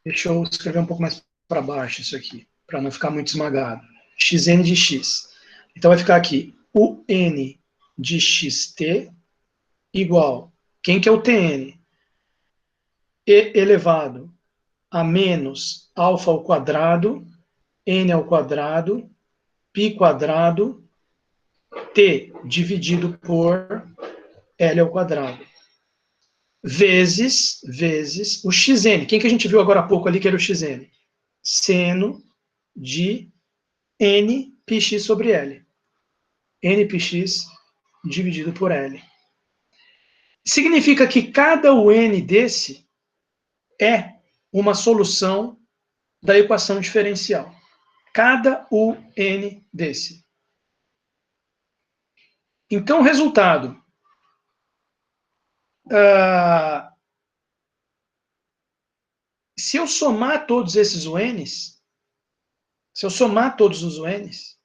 Deixa eu escrever um pouco mais para baixo isso aqui, para não ficar muito esmagado. Xn de x. Então vai ficar aqui, o n de xt igual, quem que é o Tn? E elevado a menos alfa ao quadrado, n ao quadrado, π quadrado, t dividido por L ao quadrado. Vezes o xn. Quem que a gente viu agora há pouco ali que era o xn? Seno de n πx sobre L. N πx dividido por L. Significa que cada UN desse é uma solução da equação diferencial. Cada UN desse. Então, o resultado. Se eu somar todos esses UNs, se eu somar todos os UNs,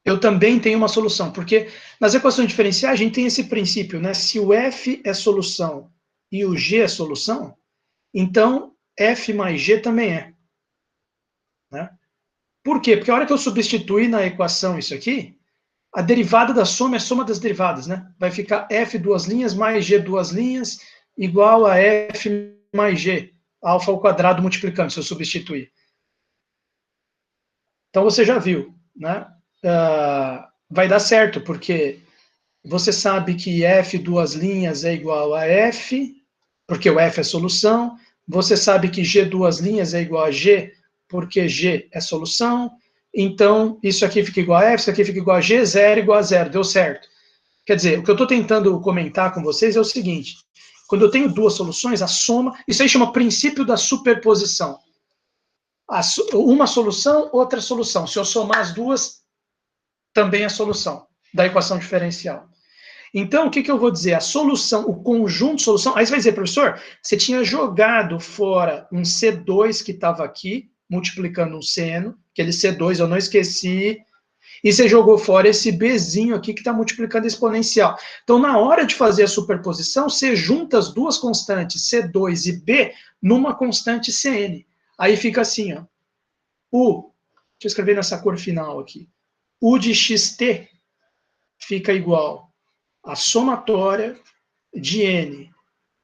eu também tenho uma solução, porque nas equações diferenciais a gente tem esse princípio, né? Se o F é solução e o G é solução, então F mais G também é. Né? Por quê? Porque a hora que eu substituir na equação isso aqui, a derivada da soma é a soma das derivadas, né? Vai ficar F duas linhas mais G duas linhas igual a F mais G, alfa ao quadrado multiplicando, se eu substituir. Então você já viu. né, vai dar certo, porque você sabe que F duas linhas é igual a F, porque o F é solução. Você sabe que G duas linhas é igual a G, porque G é solução. Então, isso aqui fica igual a F, isso aqui fica igual a G, zero igual a zero, deu certo. Quer dizer, o que eu estou tentando comentar com vocês é o seguinte: quando eu tenho duas soluções, a soma, isso aí chama princípio da superposição. Uma solução, outra solução. Se eu somar as duas, também é solução da equação diferencial. Então, o que eu vou dizer? A solução, o conjunto de solução. Aí você vai dizer, professor, você tinha jogado fora um C2 que estava aqui, multiplicando um seno, aquele C2 eu não esqueci, e você jogou fora esse Bzinho aqui que está multiplicando exponencial. Então, na hora de fazer a superposição, você junta as duas constantes C2 e B numa constante Cn. Aí fica assim, ó. Deixa eu escrever nessa cor final aqui. U de xt fica igual a somatória de n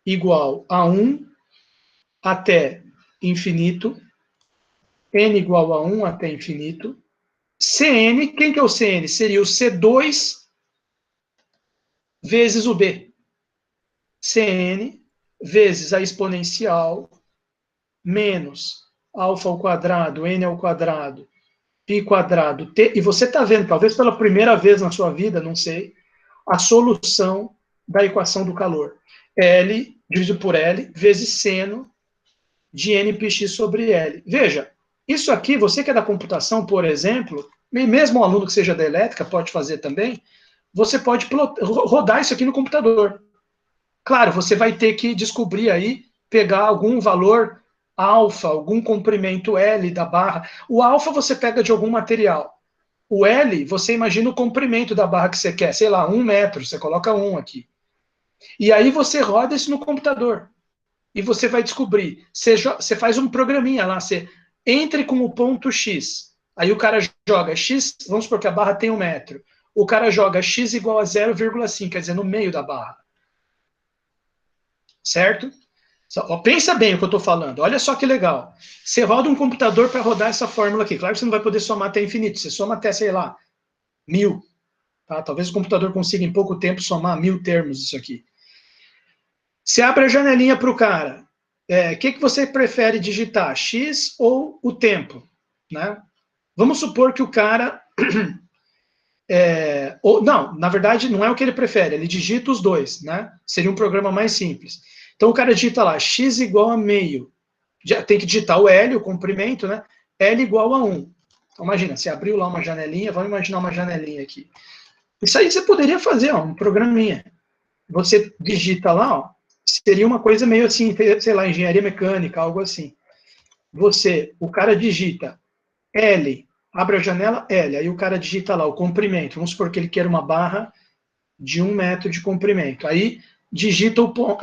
igual a 1 até infinito, n igual a 1 até infinito, Cn, quem que é o Cn? Seria o C2 vezes o B. Cn vezes a exponencial menos alfa ao quadrado, n ao quadrado, π quadrado, t, e você está vendo, talvez pela primeira vez na sua vida, não sei, a solução da equação do calor. L dividido por L vezes seno de npx sobre L. Veja, isso aqui, você que é da computação, por exemplo, e mesmo um aluno que seja da elétrica pode fazer também, você pode rodar isso aqui no computador. Claro, você vai ter que descobrir aí, pegar algum valor alfa, algum comprimento L da barra. O alfa você pega de algum material. O L, você imagina o comprimento da barra que você quer, sei lá, 1 metro, você coloca 1 aqui. E aí você roda isso no computador. E você vai descobrir. Você faz um programinha lá, você entre com o ponto X. Aí o cara joga X, vamos supor que a barra tem 1 metro. O cara joga X igual a 0,5, quer dizer, no meio da barra. Certo? Pensa bem o que eu estou falando. Olha só que legal. Você roda um computador para rodar essa fórmula aqui. Claro que você não vai poder somar até infinito. Você soma até, sei lá, 1000. Tá? Talvez o computador consiga em pouco tempo somar 1000 termos isso aqui. Você abre a janelinha para o cara. O que você prefere digitar? X ou o tempo? Né? Vamos supor que o cara... não, na verdade, não é o que ele prefere. Ele digita os dois. Né? Seria um programa mais simples. Então, o cara digita lá, x igual a meio. Tem que digitar o L, o comprimento, né? L igual a 1. Então, imagina, você abriu lá uma janelinha, vamos imaginar uma janelinha aqui. Isso aí você poderia fazer, ó, um programinha. Você digita lá, ó, seria uma coisa meio assim, sei lá, engenharia mecânica, algo assim. O cara digita L, abre a janela, L, aí o cara digita lá o comprimento, vamos supor que ele quer uma barra de 1 metro de comprimento. Aí digita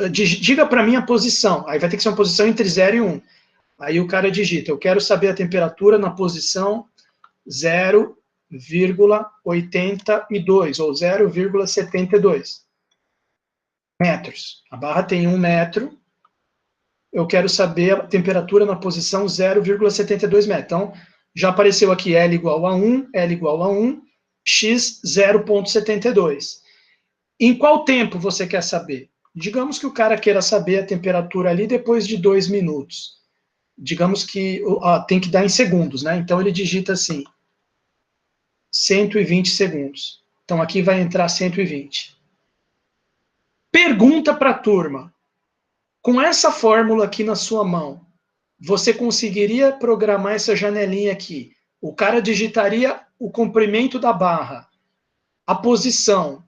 diga para mim a posição, aí vai ter que ser uma posição entre 0 e 1. Aí o cara digita, eu quero saber a temperatura na posição 0,82 ou 0,72 metros. A barra tem 1 metro, eu quero saber a temperatura na posição 0,72 metros. Então, já apareceu aqui L igual a 1, L igual a 1, X 0,72. Em qual tempo você quer saber? Digamos que o cara queira saber a temperatura ali depois de 2 minutos. Digamos que tem que dar em segundos, né? Então ele digita assim, 120 segundos. Então aqui vai entrar 120. Pergunta para a turma, com essa fórmula aqui na sua mão, você conseguiria programar essa janelinha aqui? O cara digitaria o comprimento da barra, a posição,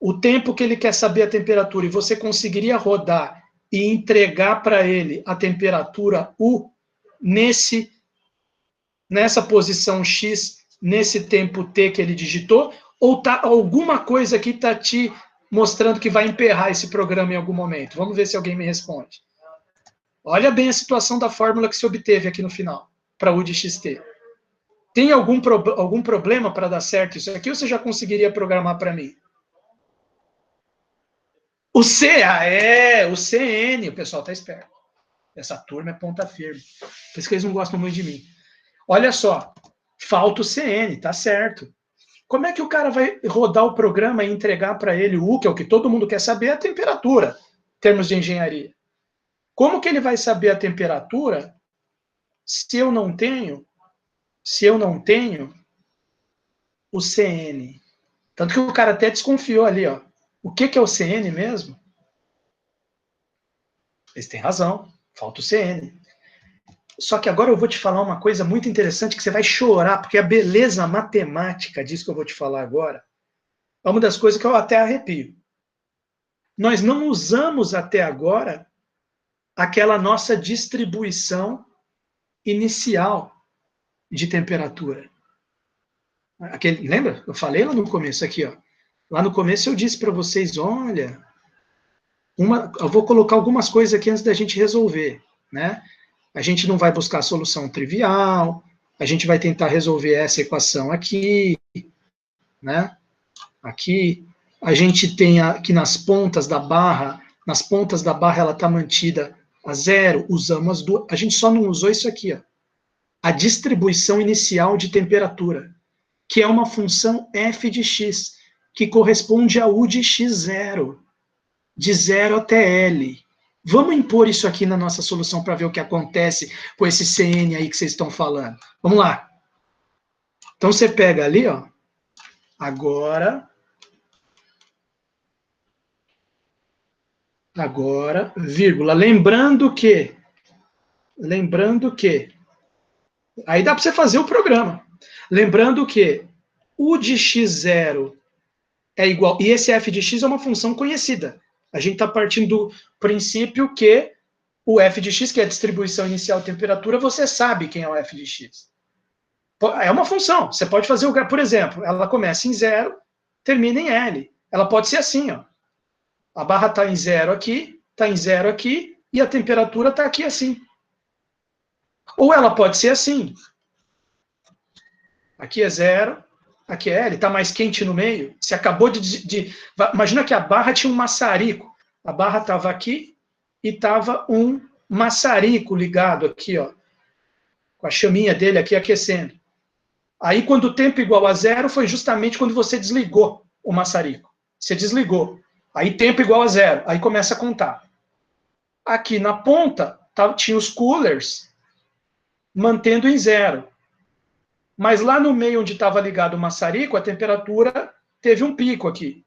o tempo que ele quer saber a temperatura, e você conseguiria rodar e entregar para ele a temperatura U nessa posição X, nesse tempo T que ele digitou, ou tá alguma coisa aqui está te mostrando que vai emperrar esse programa em algum momento? Vamos ver se alguém me responde. Olha bem a situação da fórmula que se obteve aqui no final, para U de xt. Tem algum problema para dar certo isso aqui, ou você já conseguiria programar para mim? O C, o CN, o pessoal está esperto. Essa turma é ponta firme. Por isso que eles não gostam muito de mim. Olha só, falta o CN, tá certo. Como é que o cara vai rodar o programa e entregar para ele o U, que é o que todo mundo quer saber, a temperatura, em termos de engenharia? Como que ele vai saber a temperatura se eu não tenho o CN? Tanto que o cara até desconfiou ali, ó. O que é o CN mesmo? Eles têm razão, falta o CN. Só que agora eu vou te falar uma coisa muito interessante que você vai chorar, porque a beleza matemática disso que eu vou te falar agora é uma das coisas que eu até arrepio. Nós não usamos até agora aquela nossa distribuição inicial de temperatura. Lembra? Eu falei lá no começo aqui, ó. Lá no começo eu disse para vocês, olha, eu vou colocar algumas coisas aqui antes da gente resolver, né? A gente não vai buscar a solução trivial, a gente vai tentar resolver essa equação aqui, né? Aqui, a gente tem aqui nas pontas da barra ela está mantida a zero, usamos as duas, a gente só não usou isso aqui, ó, a distribuição inicial de temperatura, que é uma função f de x, que corresponde a u de x0, de 0 até L. Vamos impor isso aqui na nossa solução para ver o que acontece com esse CN aí que vocês estão falando. Vamos lá. Então você pega ali, ó, agora, vírgula, lembrando que, aí dá para você fazer o programa. Lembrando que u de x0 é igual, e esse f de x é uma função conhecida. A gente está partindo do princípio que o f de x, que é a distribuição inicial de temperatura, você sabe quem é o f de x. É uma função. Você pode fazer, por exemplo, ela começa em 0, termina em L. Ela pode ser assim, ó. A barra está em 0 aqui, está em 0 aqui, e a temperatura está aqui assim. Ou ela pode ser assim. Aqui é 0, aqui é L, está mais quente no meio. Você acabou imagina que a barra tinha um maçarico. A barra estava aqui e estava um maçarico ligado aqui, ó, com a chaminha dele aqui aquecendo. Aí, quando o tempo igual a 0, foi justamente quando você desligou o maçarico. Você desligou. Aí, tempo igual a 0. Aí começa a contar. Aqui na ponta, tinha os coolers mantendo em 0. Mas lá no meio onde estava ligado o maçarico, a temperatura teve um pico aqui.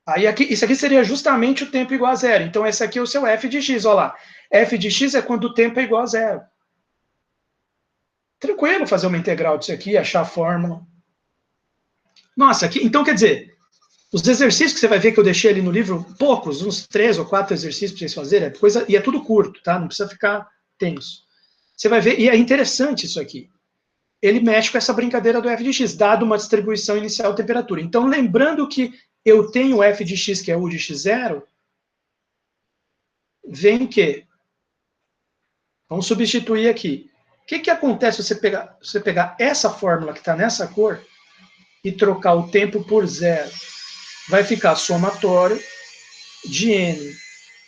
Aí isso aqui seria justamente o tempo igual a 0. Então, esse aqui é o seu f de x. Olha lá. F de x é quando o tempo é igual a 0. Tranquilo fazer uma integral disso aqui, achar a fórmula. Nossa, então quer dizer, os exercícios que você vai ver que eu deixei ali no livro, poucos, uns 3 ou 4 exercícios para vocês fazerem, e é tudo curto, tá? Não precisa ficar tenso. Você vai ver, e é interessante isso aqui. Ele mexe com essa brincadeira do f de x, dado uma distribuição inicial de temperatura. Então, lembrando que eu tenho f de x, que é u de x0, vem que, vamos substituir aqui. O que acontece se você pegar essa fórmula que está nessa cor e trocar o tempo por 0? Vai ficar somatório de n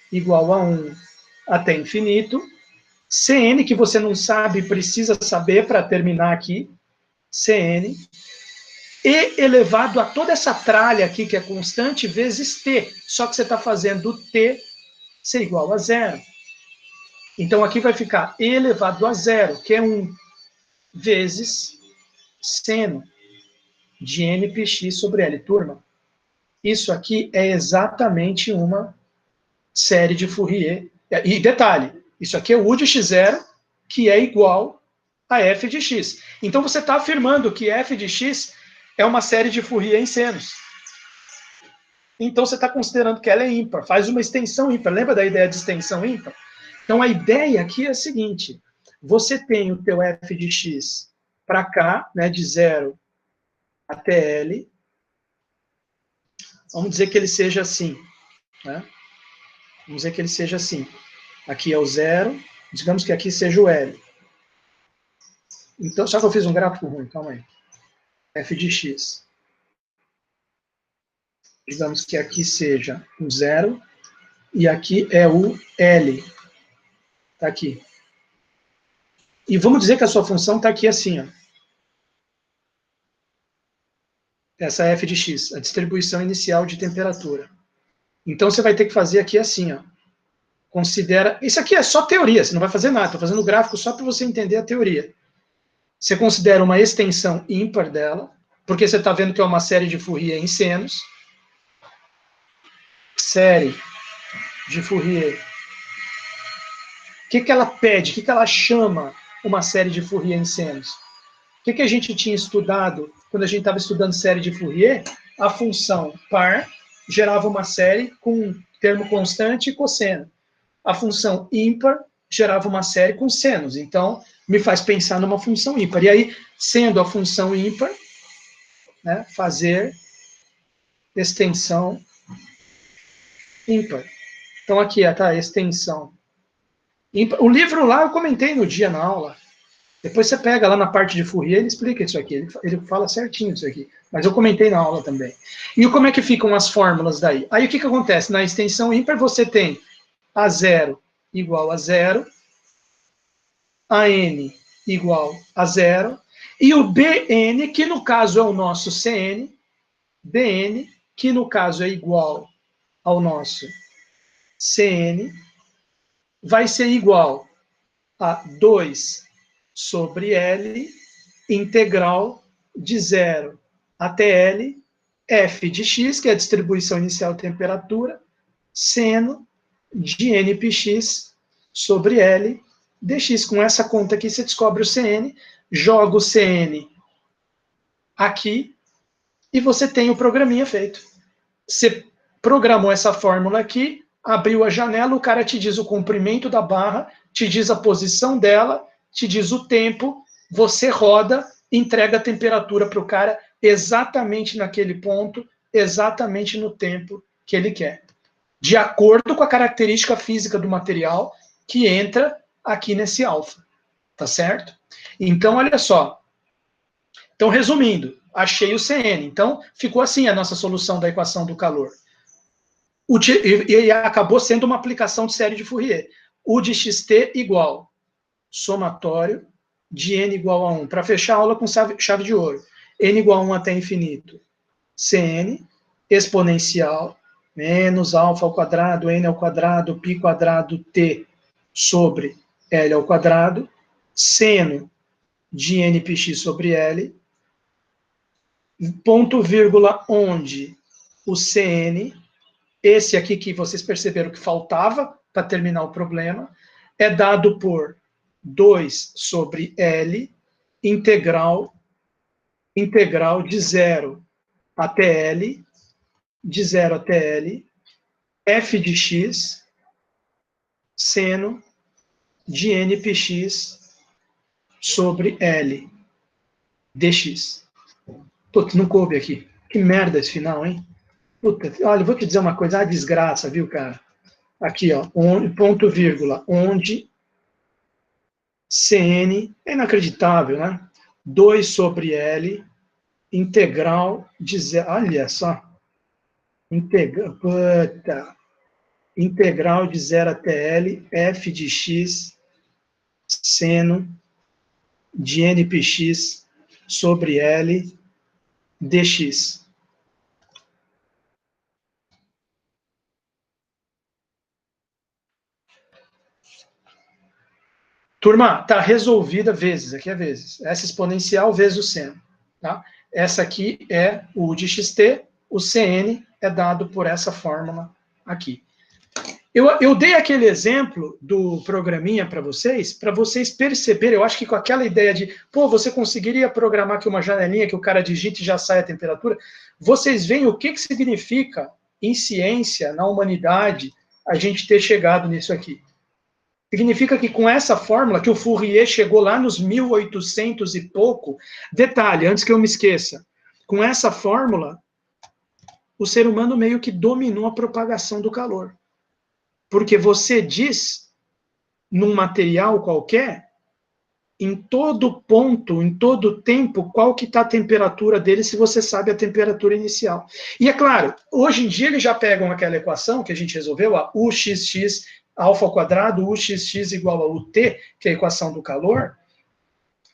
igual a 1 até infinito, Cn, que você não sabe, precisa saber para terminar aqui, Cn, e elevado a toda essa tralha aqui, que é constante, vezes t, só que você está fazendo t ser igual a 0. Então, aqui vai ficar e elevado a 0, que é 1, vezes seno de npx sobre L. Turma, isso aqui é exatamente uma série de Fourier. E detalhe, isso aqui é o U de x0, que é igual a f de x. Então, você está afirmando que f de x é uma série de Fourier em senos. Então, você está considerando que ela é ímpar. Faz uma extensão ímpar. Lembra da ideia de extensão ímpar? Então, a ideia aqui é a seguinte. Você tem o teu f de x para cá, né, de 0 até L. Vamos dizer que ele seja assim. Né? Vamos dizer que ele seja assim. Aqui é o 0. Digamos que aqui seja o L. Então, só que eu fiz um gráfico ruim, calma aí. F de x. Digamos que aqui seja o 0. E aqui é o L. Está aqui. E vamos dizer que a sua função está aqui assim, ó. essa f de x, a distribuição inicial de temperatura. Então, você vai ter que fazer aqui assim, ó. Considera... Isso aqui é só teoria, você não vai fazer nada. Estou fazendo o gráfico só para você entender a teoria. Você considera uma extensão ímpar dela, porque você está vendo que é uma série de Fourier em senos. Série de Fourier. O que ela pede? O que ela chama uma série de Fourier em senos? O que a gente tinha estudado quando a gente estava estudando série de Fourier? A função par gerava uma série com termo constante e cosseno. A função ímpar gerava uma série com senos. Então, me faz pensar numa função ímpar. E aí, sendo a função ímpar, né, fazer extensão ímpar. Então, aqui está a extensão ímpar. O livro lá eu comentei no dia na aula. Depois você pega lá na parte de Fourier, ele explica isso aqui. Ele fala certinho isso aqui. Mas eu comentei na aula também. E como é que ficam as fórmulas daí? Aí o que acontece? Na extensão ímpar você tem A0 igual a 0, AN igual a 0, e o BN, que no caso é o nosso CN, BN, que no caso é igual ao nosso CN, vai ser igual a 2 sobre L, integral de 0 até L, F de x, que é a distribuição inicial de temperatura, seno de npx sobre L dx. Com essa conta aqui, você descobre o CN, joga o CN aqui, e você tem o programinha feito. Você programou essa fórmula aqui, abriu a janela, o cara te diz o comprimento da barra, te diz a posição dela, te diz o tempo, você roda, entrega a temperatura para o cara exatamente naquele ponto, exatamente no tempo que ele quer. De acordo com a característica física do material que entra aqui nesse alfa. Tá certo? Então, olha só. Então, resumindo, achei o CN. Então, ficou assim a nossa solução da equação do calor. E acabou sendo uma aplicação de série de Fourier. U de xt igual somatório de n igual a 1. Para fechar a aula com chave de ouro. N igual a 1 até infinito. Cn exponencial menos alfa ao quadrado, n ao quadrado, π quadrado, t sobre L ao quadrado, seno de npx sobre L, ponto vírgula onde o Cn, esse aqui que vocês perceberam que faltava para terminar o problema, é dado por 2 sobre L, integral de 0 até L, de 0 até L, f de x, seno de npx sobre L, dx. Putz, não coube aqui. Que merda esse final, hein? Puta, olha, vou te dizer uma coisa, a desgraça, viu, cara? Aqui, ó, ponto vírgula, onde Cn é inacreditável, né? 2 sobre L, integral de 0, olha só, integral de 0 até L, f de x, seno de npx sobre L, dx. Turma, está resolvida vezes, aqui é vezes. Essa exponencial vezes o seno. Tá? Essa aqui é o U de xt, o Cn é dado por essa fórmula aqui. Eu dei aquele exemplo do programinha para vocês perceberem, eu acho que com aquela ideia de, pô, você conseguiria programar aqui uma janelinha que o cara digita e já sai a temperatura, vocês veem o que significa em ciência, na humanidade, a gente ter chegado nisso aqui. Significa que com essa fórmula, que o Fourier chegou lá nos 1800 e pouco, detalhe, antes que eu me esqueça, com essa fórmula, o ser humano meio que dominou a propagação do calor. Porque você diz, num material qualquer, em todo ponto, em todo tempo, qual que está a temperatura dele, se você sabe a temperatura inicial. E é claro, hoje em dia eles já pegam aquela equação que a gente resolveu, a UXX alfa ao quadrado, UXX igual a UT, que é a equação do calor,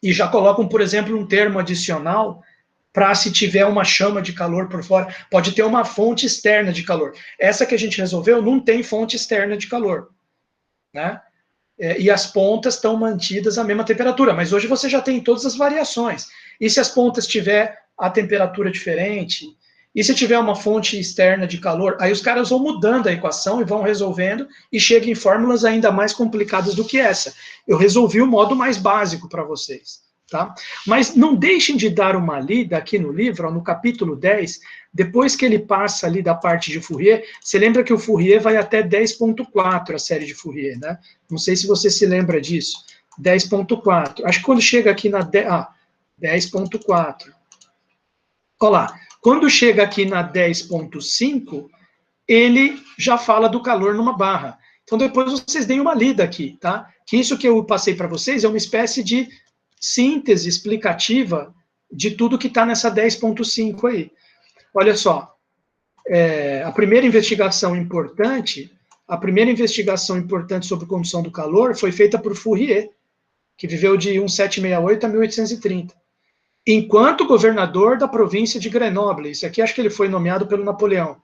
e já colocam, por exemplo, um termo adicional para se tiver uma chama de calor por fora, pode ter uma fonte externa de calor. Essa que a gente resolveu não tem fonte externa de calor, né? E as pontas estão mantidas à mesma temperatura, mas hoje você já tem todas as variações. E se as pontas tiver a temperatura diferente, e se tiver uma fonte externa de calor, aí os caras vão mudando a equação e vão resolvendo, e chegam em fórmulas ainda mais complicadas do que essa. Eu resolvi o modo mais básico para vocês. Tá? Mas não deixem de dar uma lida aqui no livro, ó, no capítulo 10, depois que ele passa ali da parte de Fourier, você lembra que o Fourier vai até 10.4, a série de Fourier, né? Não sei se você se lembra disso. 10.4. Acho que quando chega aqui na 10.4. Olha lá. Quando chega aqui na 10.5, ele já fala do calor numa barra. Então depois vocês deem uma lida aqui, tá? Que isso que eu passei para vocês é uma espécie de síntese explicativa de tudo que está nessa 10.5 aí. Olha só, a primeira investigação importante sobre condução do calor foi feita por Fourier, que viveu de 1768 a 1830, enquanto governador da província de Grenoble. Isso aqui acho que ele foi nomeado pelo Napoleão,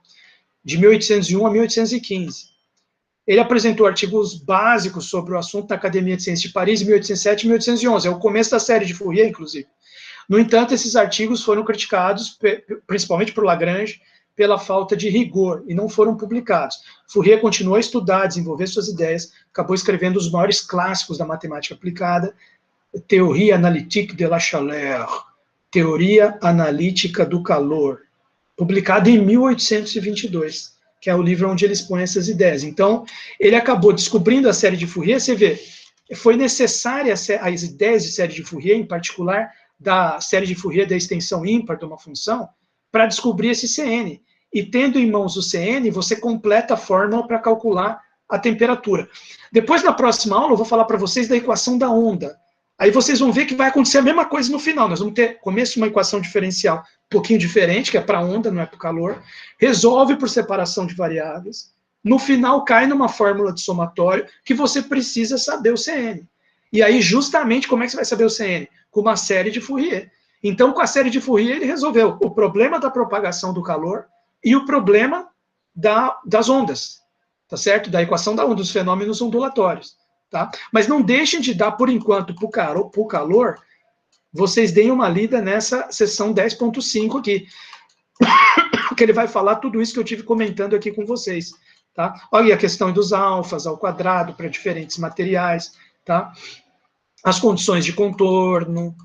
de 1801 a 1815. Ele apresentou artigos básicos sobre o assunto na Academia de Ciências de Paris em 1807 e 1811. É o começo da série de Fourier, inclusive. No entanto, esses artigos foram criticados, principalmente por Lagrange, pela falta de rigor, e não foram publicados. Fourier continuou a estudar, desenvolver suas ideias, acabou escrevendo os maiores clássicos da matemática aplicada, Théorie analytique de la chaleur, Teoria Analítica do Calor, publicado em 1822. Que é o livro onde ele expõe essas ideias. Então, ele acabou descobrindo a série de Fourier. Você vê, foi necessária as ideias de série de Fourier, em particular da série de Fourier da extensão ímpar de uma função, para descobrir esse CN. E tendo em mãos o CN, você completa a fórmula para calcular a temperatura. Depois, na próxima aula, eu vou falar para vocês da equação da onda. Aí vocês vão ver que vai acontecer a mesma coisa no final. Nós vamos ter começo de uma equação diferencial um pouquinho diferente, que é para onda, não é para o calor, resolve por separação de variáveis, no final cai numa fórmula de somatório que você precisa saber o CN. E aí, justamente, como é que você vai saber o CN? Com uma série de Fourier. Então, com a série de Fourier, ele resolveu o problema da propagação do calor e o problema das ondas, tá certo? Da equação da onda, dos fenômenos ondulatórios. Tá? Mas não deixem de dar, por enquanto, para o calor, vocês deem uma lida nessa seção 10.5 aqui, que ele vai falar tudo isso que eu tive comentando aqui com vocês. Tá? Olha a questão dos alfas ao quadrado para diferentes materiais, tá? As condições de contorno,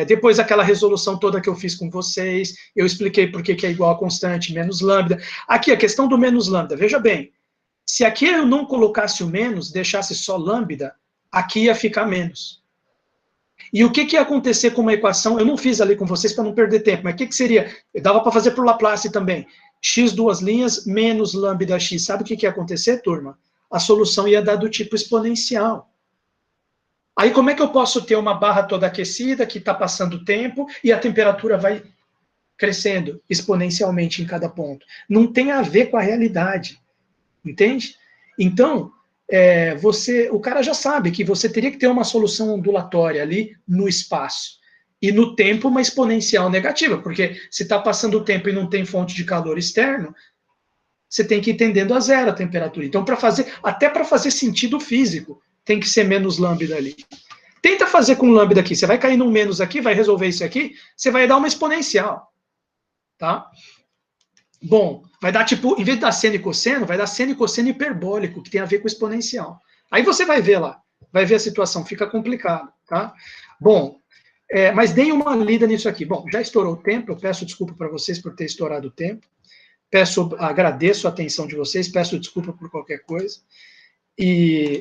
depois aquela resolução toda que eu fiz com vocês, eu expliquei por que é igual a constante menos lambda. Aqui a questão do menos lambda, veja bem, se aqui eu não colocasse o menos, deixasse só lambda, aqui ia ficar menos. E o que ia acontecer com uma equação? Eu não fiz ali com vocês para não perder tempo, mas o que seria? Eu dava para fazer por Laplace também. X duas linhas menos lambda x. Sabe o que ia acontecer, turma? A solução ia dar do tipo exponencial. Aí como é que eu posso ter uma barra toda aquecida, que está passando o tempo, e a temperatura vai crescendo exponencialmente em cada ponto? Não tem a ver com a realidade. Entende? Então, o cara já sabe que você teria que ter uma solução ondulatória ali no espaço. E no tempo, uma exponencial negativa, porque se está passando o tempo e não tem fonte de calor externo, você tem que ir tendendo a zero a temperatura. Então, até para fazer sentido físico, tem que ser menos lambda ali. Tenta fazer com lambda aqui. Você vai cair num menos aqui, vai resolver isso aqui, você vai dar uma exponencial. Tá? Bom, vai dar tipo, em vez de dar seno e cosseno, vai dar seno e cosseno hiperbólico, que tem a ver com exponencial. Aí você vai ver lá, vai ver a situação, fica complicado, tá? Bom, mas deem uma lida nisso aqui. Bom, já estourou o tempo, eu peço desculpa para vocês por ter estourado o tempo, agradeço a atenção de vocês, peço desculpa por qualquer coisa, e